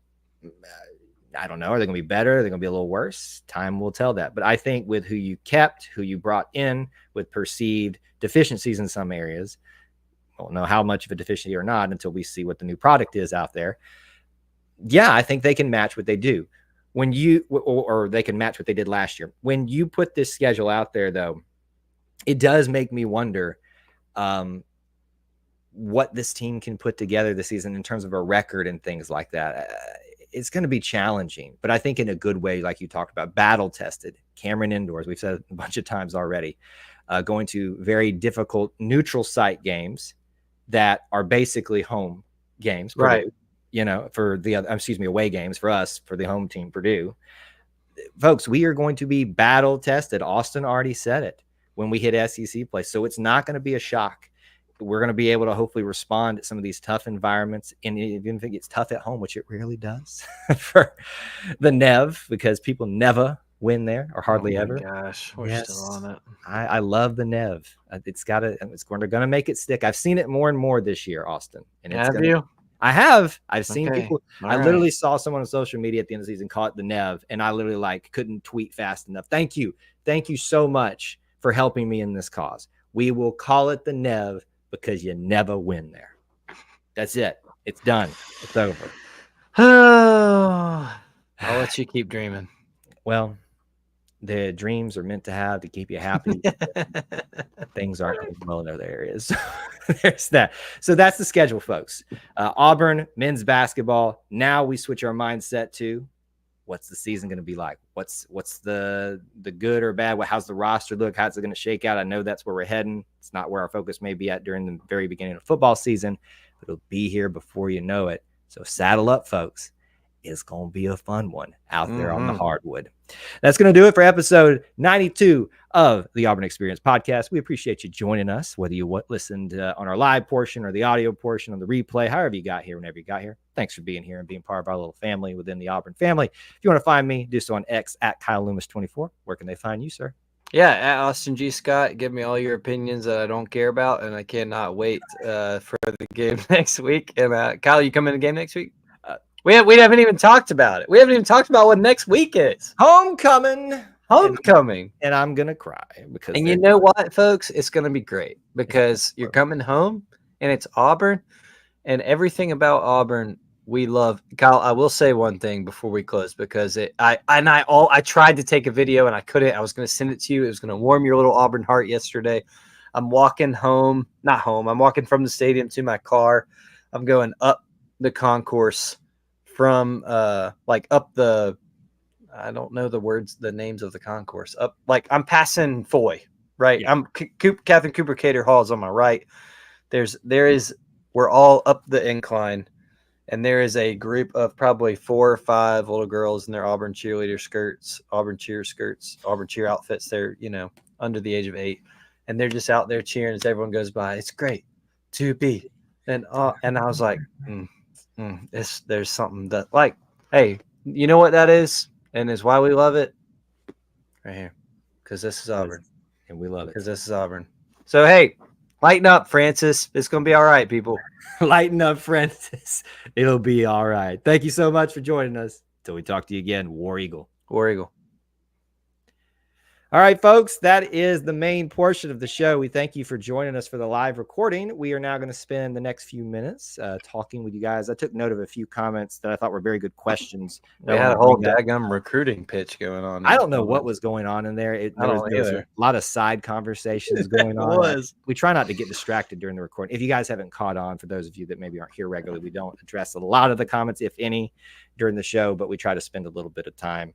I don't know. Are they going to be better? Are they going to be a little worse? Time will tell that. But I think with who you kept, who you brought in, with perceived deficiencies in some areas, I don't know how much of a deficiency or not until we see what the new product is out there. Yeah, I think they can match what they do. Or they can match what they did last year. When you put this schedule out there, though, it does make me wonder what this team can put together this season in terms of a record and things like that. It's going to be challenging, but I think in a good way, like you talked about, battle tested. Cameron indoors, we've said a bunch of times already, going to very difficult neutral site games that are basically home games, right? Purdue, for the other, away games for us, for the home team, Purdue. Folks, we are going to be battle tested. Austin already said it when we hit SEC play, so it's not going to be a shock. We're going to be able to hopefully respond to some of these tough environments. And even if it gets tough at home, which it rarely does for the Nev, because people never win there or hardly ever. Gosh, we're still on it. I love the Nev. It's going to make it stick. I've seen it more and more this year, Austin. And you? I have. I've seen people. I literally saw someone on social media at the end of the season call it the Nev. And I literally couldn't tweet fast enough. Thank you. Thank you so much for helping me in this cause. We will call it the Nev, because you never win there. That's it. It's done. It's over. I'll let you keep dreaming. Well, the dreams are meant to keep you happy. Things aren't going well in other areas. There's that. So that's the schedule, folks. Auburn men's basketball. Now we switch our mindset to what's the season going to be like? What's the good or bad? How's the roster look? How's it going to shake out? I know that's where we're heading. It's not where our focus may be at during the very beginning of football season, but it'll be here before you know it. So saddle up, folks. It's going to be a fun one out there on the hardwood. That's going to do it for episode 92 of the Auburn Experience podcast. We appreciate you joining us, whether you listened on our live portion or the audio portion on the replay, however you got here, whenever you got here. Thanks for being here and being part of our little family within the Auburn family. If you want to find me, do so on X at Kyle Loomis 24. Where can they find you, sir? Yeah, at Austin G. Scott. Give me all your opinions that I don't care about, and I cannot wait for the game next week. And Kyle, you come in the game next week? We haven't even talked about it. We haven't even talked about what next week is. Homecoming. And I'm going to cry. And you know what, folks? It's going to be great because you're coming home, and it's Auburn, and everything about Auburn we love. Kyle, I will say one thing before we close because I tried to take a video and I couldn't. I was going to send it to you. It was going to warm your little Auburn heart yesterday. I'm walking home, not home. I'm walking from the stadium to my car. I'm going up the concourse from up the, I don't know the names of the concourse, up I'm passing Foy, right? Yeah. I'm Catherine Cooper Cater Hall is on my right. We're all up the incline, and there is a group of probably 4 or 5 little girls in their Auburn cheerleader skirts, Auburn cheer skirts, Auburn cheer outfits. They're under the age of 8, and they're just out there cheering as everyone goes by. It's great to be, and I was like, there's something that hey, you know what that is, and is why we love it right here, because this is Auburn, and we love it because this is Auburn. So hey, lighten up, Francis. It's gonna be all right, people. Lighten up, Francis. It'll be all right. Thank you so much for joining us. Till we talk to you again. War Eagle. War Eagle. All right, folks, that is the main portion of the show. We thank you for joining us for the live recording. We are now going to spend the next few minutes talking with you guys. I took note of a few comments that I thought were very good questions. We had a whole daggum recruiting pitch going on. I don't know what was going on in there. There was a lot of side conversations going on. We try not to get distracted during the recording. If you guys haven't caught on, for those of you that maybe aren't here regularly, we don't address a lot of the comments, if any, during the show, but we try to spend a little bit of time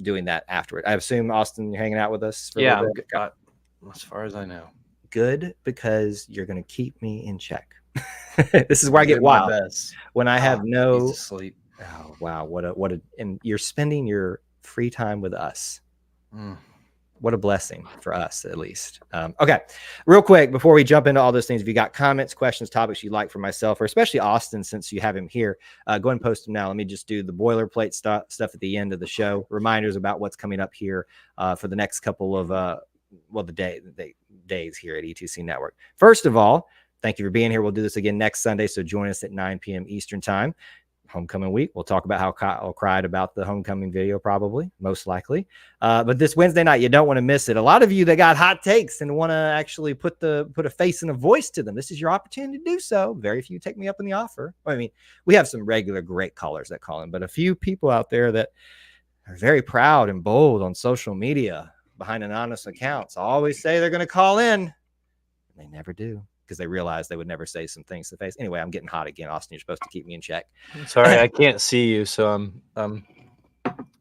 doing that afterward. I assume, Austin, you're hanging out with us for a bit? As far as I know. Good, because you're going to keep me in check. This is where I get wild. When I have no sleep. Oh wow, and you're spending your free time with us. What a blessing for us, at least. Okay, real quick before we jump into all those things, if you got comments, questions, topics you'd like for myself, or especially Austin, since you have him here, go ahead and post them now. Let me just do the boilerplate stuff at the end of the show. Reminders about what's coming up here for the next couple of the days here at E2C Network. First of all, thank you for being here. We'll do this again next Sunday, so join us at 9 p.m. Eastern time. Homecoming week. We'll talk about how Kyle cried about the homecoming video, probably, most likely. But this Wednesday night, you don't want to miss it. A lot of you that got hot takes and want to actually put a face and a voice to them, this is your opportunity to do so. Very few take me up on the offer. I mean, we have some regular great callers that call in, but a few people out there that are very proud and bold on social media behind anonymous accounts always say they're going to call in, and they never do, because they realize they would never say some things to the face. Anyway, I'm getting hot again. Austin, you're supposed to keep me in check. Sorry, I can't see you, so I'm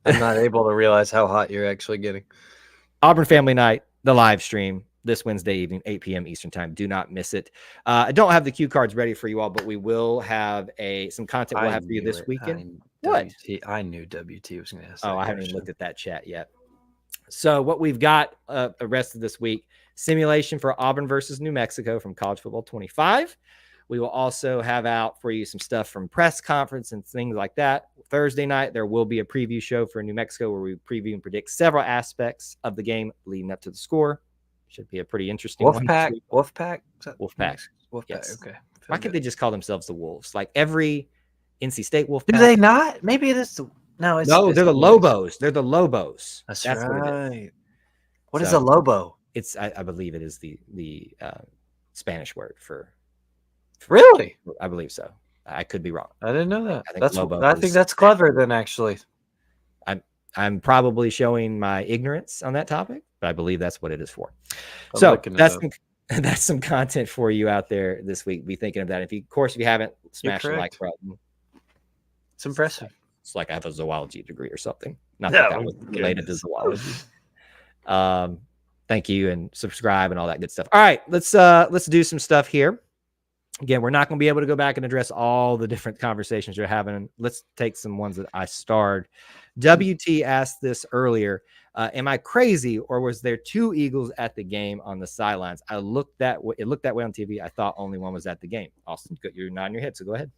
not able to realize how hot you're actually getting. Auburn Family Night, the live stream this Wednesday evening, 8 p.m. Eastern time. Do not miss it. I don't have the cue cards ready for you all, but we will have some content we'll have for you this weekend. I knew WT was going to ask. I haven't even looked at that chat yet. So what we've got the rest of this week, simulation for Auburn versus New Mexico from College Football 25. We will also have out for you some stuff from press conference and things like that. Thursday night, there will be a preview show for New Mexico where we preview and predict several aspects of the game leading up to the score. Should be a pretty interesting one. Wolfpack? Yes. Okay. Why can't they just call themselves the Wolves? Like every NC State Wolfpack. Do they not? Maybe it is the... No, they're the Lobos. They're the Lobos. That's right. What is a Lobo? I believe it is the Spanish word for really. I believe so. I could be wrong. I didn't know that. I think that's clever. Then actually, I'm probably showing my ignorance on that topic, but I believe that's what it is for. So that's some content for you out there this week. Be thinking of that. If you haven't, smash the like button. It's impressive. It's like I have a zoology degree or something. Not that was related to zoology. Thank you, and subscribe and all that good stuff. All right, let's do some stuff here. Again, we're not going to be able to go back and address all the different conversations you're having. Let's take some ones that I starred. WT asked this earlier. Am I crazy, or was there two Eagles at the game on the sidelines? It looked that way on TV. I thought only one was at the game. Austin, you're nodding your head, so go ahead.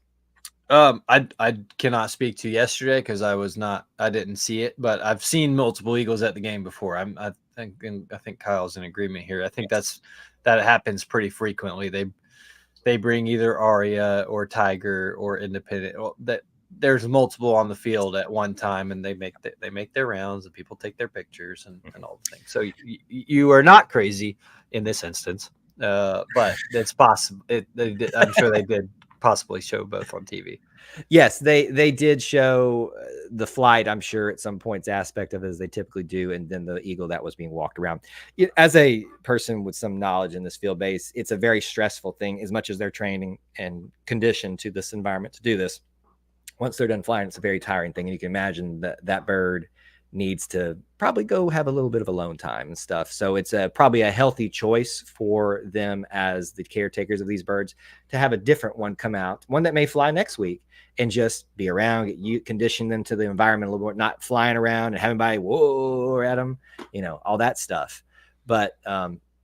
I cannot speak to yesterday because I didn't see it, but I've seen multiple Eagles at the game before. I think Kyle's in agreement here. I think that happens pretty frequently. They bring either Aria or Tiger or Independent. Well, there's multiple on the field at one time, and they make their rounds, and people take their pictures and all the things. So you are not crazy in this instance, but it's possible. I'm sure they did possibly show both on TV. Yes, they did show the flight, I'm sure, at some points aspect of it, as they typically do, and then the Eagle that was being walked around. As a person with some knowledge in this field base, it's a very stressful thing, as much as they're training and conditioned to this environment to do this. Once they're done flying, it's a very tiring thing, and you can imagine that bird needs to probably go have a little bit of alone time and stuff. So it's probably a healthy choice for them as the caretakers of these birds to have a different one come out, one that may fly next week, and just be around, condition them to the environment a little more, not flying around and having everybody whoa at them, all that stuff. But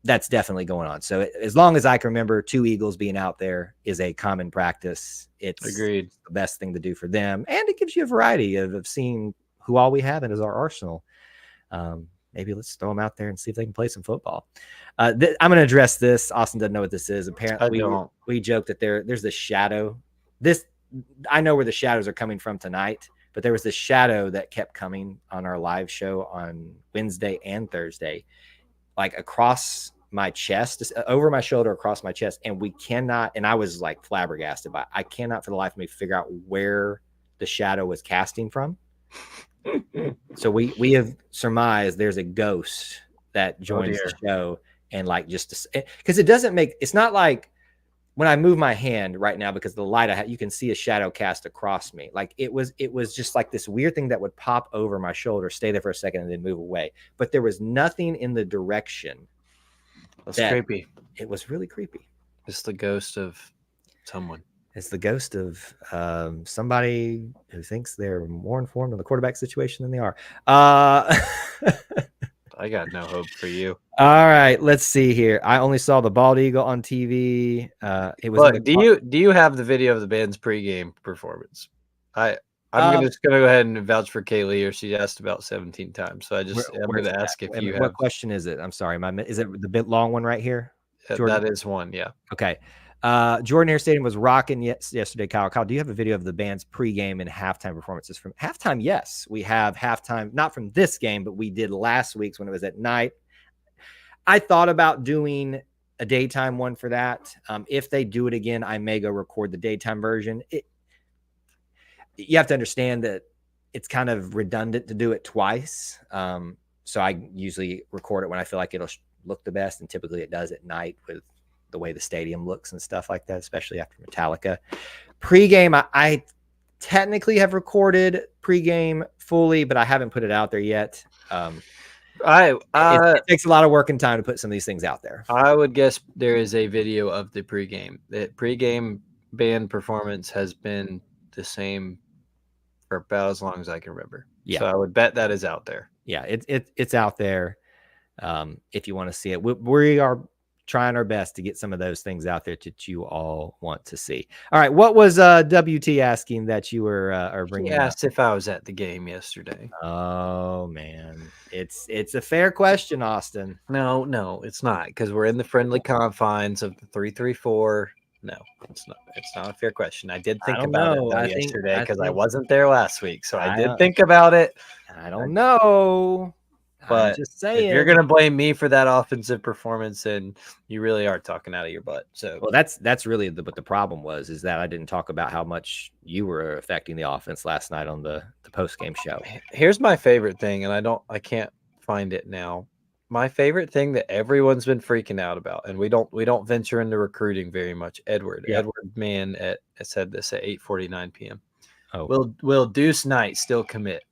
that's definitely going on. So as long as I can remember, two Eagles being out there is a common practice. It's agreed the best thing to do for them, and it gives you a variety of seeing who all we have in as our arsenal. Maybe let's throw them out there and see if they can play some football. I'm going to address this. Austin doesn't know what this is. Apparently, we joke that there's a shadow. I know where the shadows are coming from tonight, but there was this shadow that kept coming on our live show on Wednesday and Thursday, like across my chest, over my shoulder, across my chest. And we cannot, and I was like flabbergasted by it. I cannot for the life of me figure out where the shadow was casting from. So we have surmised there's a ghost that joins the show, and like just because it doesn't make, it's not like when I move my hand right now, because the light I have, you can see a shadow cast across me. Like it was just like this weird thing that would pop over my shoulder, stay there for a second, and then move away. But there was nothing in the direction. That's creepy. It was really creepy. It's the ghost of someone. It's the ghost of somebody who thinks they're more informed on the quarterback situation than they are. I got no hope for you. All right, let's see here. I only saw the bald eagle on TV. It was. Look, do you have the video of the band's pregame performance? I'm just gonna go ahead and vouch for Kaylee, or she asked about 17 times. So I'm gonna ask if you have. What question is it? I'm sorry, is it the bit long one right here? That is one, yeah. Okay. Jordan Air Stadium was rocking yesterday. Kyle, do you have a video of the band's pregame and halftime performances? From halftime, yes, we have halftime, not from this game, but we did last week's when it was at night. I thought about doing a daytime one for that. If they do it again, I may go record the daytime version. You have to understand that it's kind of redundant to do it twice. So I usually record it when I feel like it'll look the best, and typically it does at night with the way the stadium looks and stuff like that, especially after Metallica. Pre-game, I technically have recorded pre-game fully, but I haven't put it out there yet. It takes a lot of work and time to put some of these things out there. I would guess there is a video of the pre-game. The pre-game band performance has been the same for about as long as I can remember. Yeah. So I would bet that is out there. Yeah, it's out there. If you want to see it, we are trying our best to get some of those things out there that you all want to see. All right, what was WT asking that you were bringing? He asked if I was at the game yesterday. Oh man, it's a fair question, Austin. No, it's not, because we're in the friendly confines of the 334. No, it's not. It's not a fair question. I did think about it yesterday because I wasn't there last week, so I did think about it. I don't know. But I'm just saying, if you're gonna blame me for that offensive performance, then you really are talking out of your butt. So, well, that's really what the problem was, is that I didn't talk about how much you were affecting the offense last night on the post game show. Here's my favorite thing, and I can't find it now. My favorite thing that everyone's been freaking out about, and we don't venture into recruiting very much. Edward Mann said this at 8:49 p.m. Oh, will Deuce Knight still commit?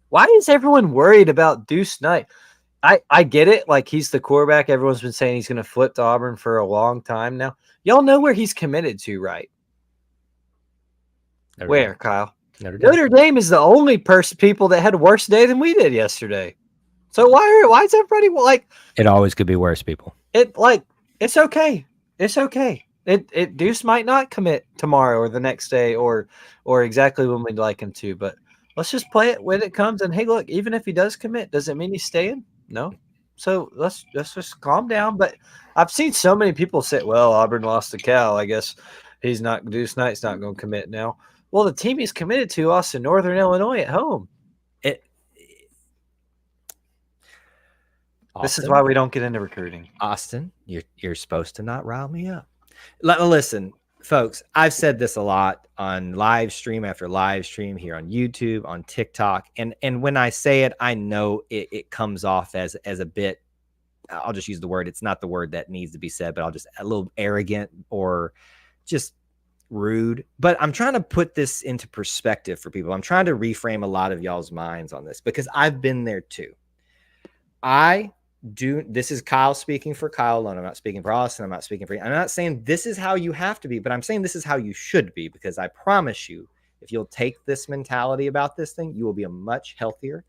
Why is everyone worried about Deuce Knight? I get it. Like, he's the quarterback. Everyone's been saying he's going to flip to Auburn for a long time now. Y'all know where he's committed to, right? Where, Kyle? Notre Dame is the only people that had a worse day than we did yesterday. So why is everybody like? It always could be worse, people. It's okay. It's okay. Deuce might not commit tomorrow or the next day or exactly when we'd like him to, but let's just play it when it comes. And hey, look, even if he does commit, does it mean he's staying? No. So let's just calm down. But I've seen so many people say, well, Auburn lost to Cal. I guess Deuce Knight's not going to commit now. Well, the team he's committed to, us in Northern Illinois at home. This is why we don't get into recruiting. Austin, you're supposed to not rile me up. Listen, folks, I've said this a lot on live stream after live stream here on YouTube, on TikTok. And when I say it, I know it comes off as a bit, I'll just use the word. It's not the word that needs to be said, but a little arrogant or just rude. But I'm trying to put this into perspective for people. I'm trying to reframe a lot of y'all's minds on this, because I've been there too. This is Kyle speaking for Kyle alone. I'm not speaking for Austin. I'm not speaking for you. I'm not saying this is how you have to be, but I'm saying this is how you should be, because I promise you, if you'll take this mentality about this thing, you will be a much healthier,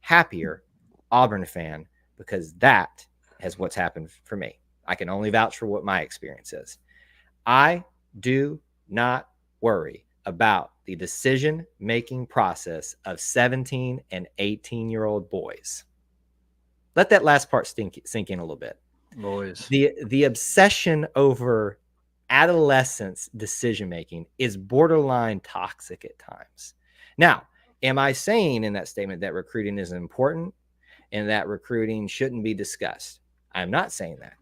happier Auburn fan, because that is what's happened for me. I can only vouch for what my experience is. I do not worry about the decision-making process of 17 and 18-year-old boys. Let that last part sink in a little bit. Boys. The obsession over adolescence decision-making is borderline toxic at times. Now, Am I saying in that statement that recruiting is important and that recruiting shouldn't be discussed? I'm not saying that.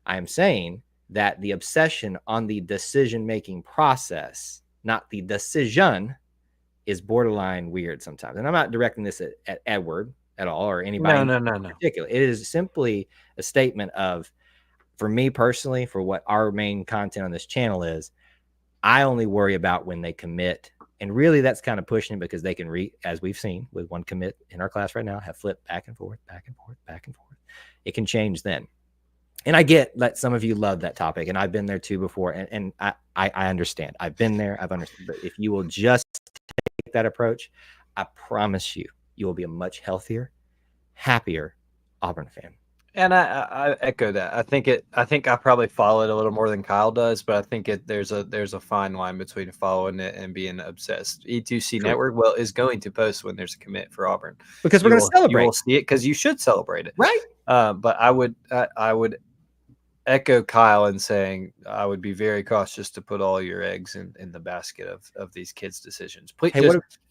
I'm saying that the obsession on the decision-making process, not the decision, is borderline weird sometimes. And I'm not directing this at Edward at all or anybody No. particular. It is simply a statement of, for me personally, for what our main content on this channel is, I only worry about when they commit. And really that's kind of pushing it because they can as we've seen with one commit in our class right now, have flipped back and forth, back and forth, back and forth. It can change then. And I get that some of you love that topic, and I've been there too before. And I understand. I've been there. I've understood. But if you will just take that approach, I promise you, you will be a much healthier, happier Auburn fan. And I echo that. I think I probably follow it a little more than Kyle does, but I think there's a fine line between following it and being obsessed. E2C Network is going to post when there's a commit for Auburn because we're going to celebrate. You will see it because you should celebrate it, right? But I would echo Kyle in saying I would be very cautious to put all your eggs in the basket of these kids' decisions. Please,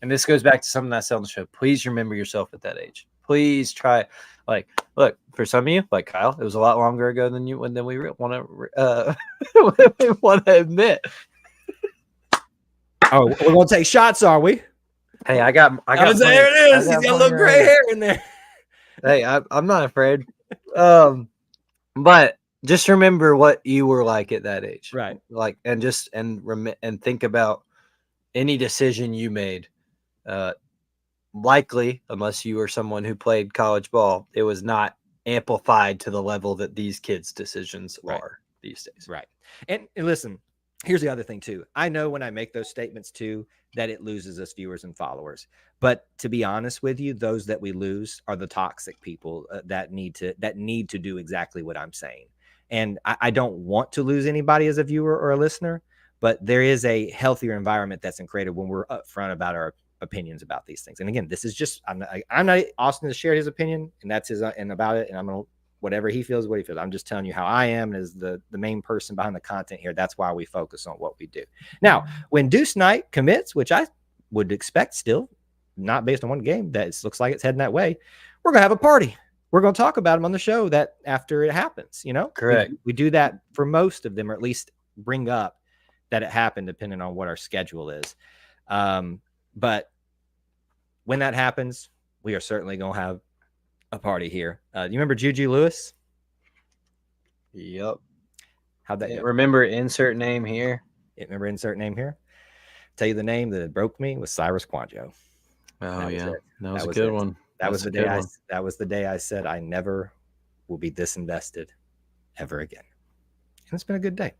and this goes back to something I said on the show. Please remember yourself at that age. Please try. Like, look, for some of you, like Kyle, it was a lot longer ago than we want to admit. Oh, we're gonna take shots, are we? Hey, I got. There it is. He's got a little gray hair in there. Hey, I'm not afraid. But just remember what you were like at that age, right? Like, and think about any decision you made. Likely, unless you were someone who played college ball, it was not amplified to the level that these kids' decisions are these days. Right. And listen, here's the other thing too. I know when I make those statements too, that it loses us viewers and followers. But to be honest with you, those that we lose are the toxic people that need to do exactly what I'm saying. And I don't want to lose anybody as a viewer or a listener, but there is a healthier environment that's created when we're upfront about our opinions about these things. And again, this is just, I'm not Austin to share his opinion, and that's his and about it. And I'm going to, whatever he feels, what he feels. I'm just telling you how I am as the main person behind the content here. That's why we focus on what we do. Now, when Deuce Knight commits, which I would expect still, not based on one game, that looks like it's heading that way, we're going to have a party. We're going to talk about him on the show that after it happens, you know? Correct. We do that for most of them, or at least bring up that it happened depending on what our schedule is. But when that happens, we are certainly going to have a party here. You remember Juju Lewis? Yep. How'd that go? Remember insert name here? Remember insert name here? Tell you the name that broke me was Cyrus Quanjo. Oh, yeah. That was a good one. That was the day I said I never will be disinvested ever again. And it's been a good day.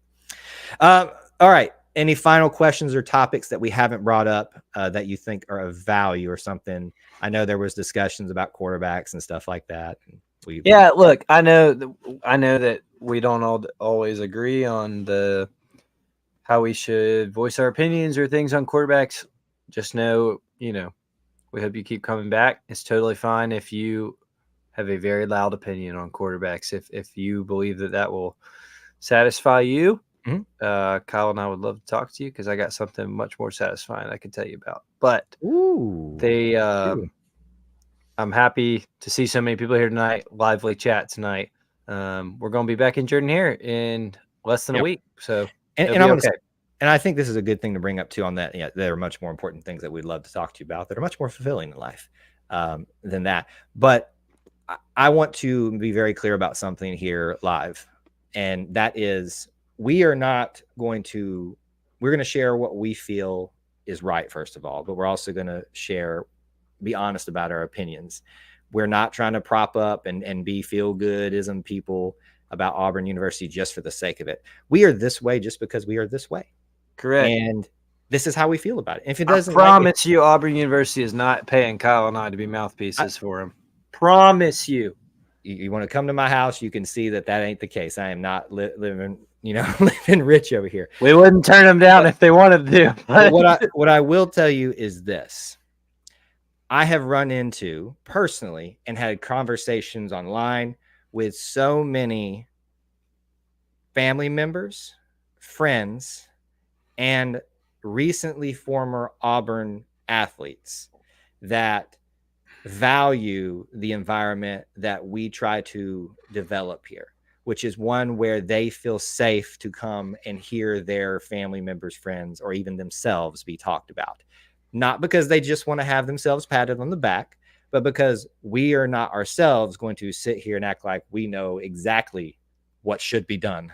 All right. Any final questions or topics that we haven't brought up that you think are of value or something? I know there was discussions about quarterbacks and stuff like that. Look, I know that we don't always agree on how we should voice our opinions or things on quarterbacks. Just know, we hope you keep coming back. It's totally fine if you have a very loud opinion on quarterbacks. If you believe that will satisfy you, Kyle and I would love to talk to you because I got something much more satisfying I can tell you about. But I'm happy to see so many people here tonight. Lively chat tonight. We're going to be back in Jordan here in less than a week. So and I think this is a good thing to bring up too on that. Yeah, there are much more important things that we'd love to talk to you about that are much more fulfilling in life than that. But I want to be very clear about something here live. And that is, we're going to share what we feel is right, first of all, but we're also going to be honest about our opinions. We're not trying to prop up and be feel-goodism people about Auburn University just for the sake of it. We are this way just because we are this way. Correct. And this is how we feel about it. If it doesn't, I promise you, Auburn University is not paying Kyle and I to be mouthpieces for him. Promise you. You want to come to my house, you can see that ain't the case. I am not living rich over here. We wouldn't turn them down if they wanted to. What I will tell you is this. I have run into personally and had conversations online with so many family members, friends, and recently former Auburn athletes that value the environment that we try to develop here, which is one where they feel safe to come and hear their family members, friends, or even themselves be talked about. Not because they just want to have themselves patted on the back, but because we are not ourselves going to sit here and act like we know exactly what should be done.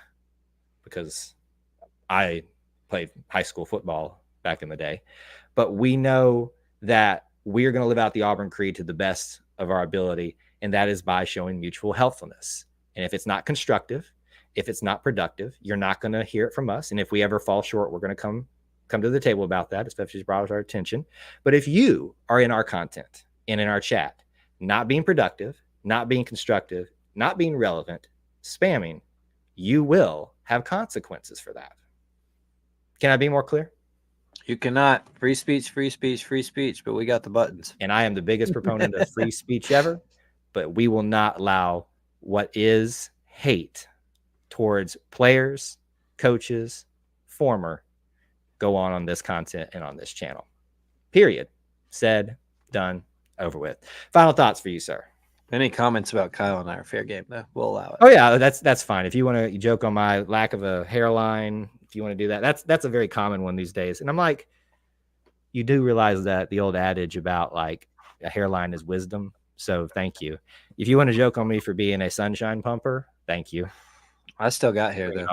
Because I played high school football back in the day, but we know that we're going to live out the Auburn creed to the best of our ability, and that is by showing mutual helpfulness. And if it's not constructive, if it's not productive, you're not going to hear it from us. And if we ever fall short, we're going to come to the table about that, especially if it's brought to our attention. But if you are in our content and in our chat, not being productive, not being constructive, not being relevant, spamming, you will have consequences for that. Can I be more clear? You cannot. Free speech, free speech, free speech, but we got the buttons. And I am the biggest proponent of free speech ever, but we will not allow what is hate towards players, coaches, former, go on this content and on this channel. Period. Said, done, over with. Final thoughts for you, sir. Any comments about Kyle and I are fair game, though. We'll allow it. Oh, yeah, that's fine. If you want to joke on my lack of a hairline, if you want to do that, that's a very common one these days. And I'm like, you do realize that the old adage about like a hairline is wisdom. So thank you. If you want to joke on me for being a sunshine pumper, thank you. I still got hair, though.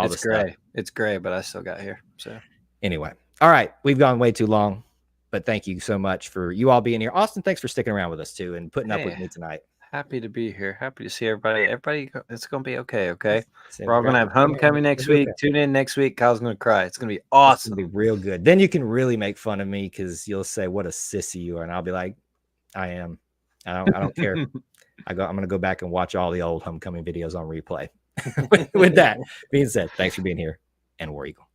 It's gray. Stuff. It's gray, but I still got hair. So anyway, all right. We've gone way too long, but thank you so much for you all being here. Austin, thanks for sticking around with us too and putting up with me tonight. Happy to be here. Happy to see everybody. Everybody, it's going to be okay, okay? We're all going to have homecoming next week. Okay. Tune in next week. Kyle's going to cry. It's going to be awesome. It's going to be real good. Then you can really make fun of me because you'll say, what a sissy you are. And I'll be like, I am. I don't care. I'm going to go back and watch all the old homecoming videos on replay. With that being said, thanks for being here, and War Eagle.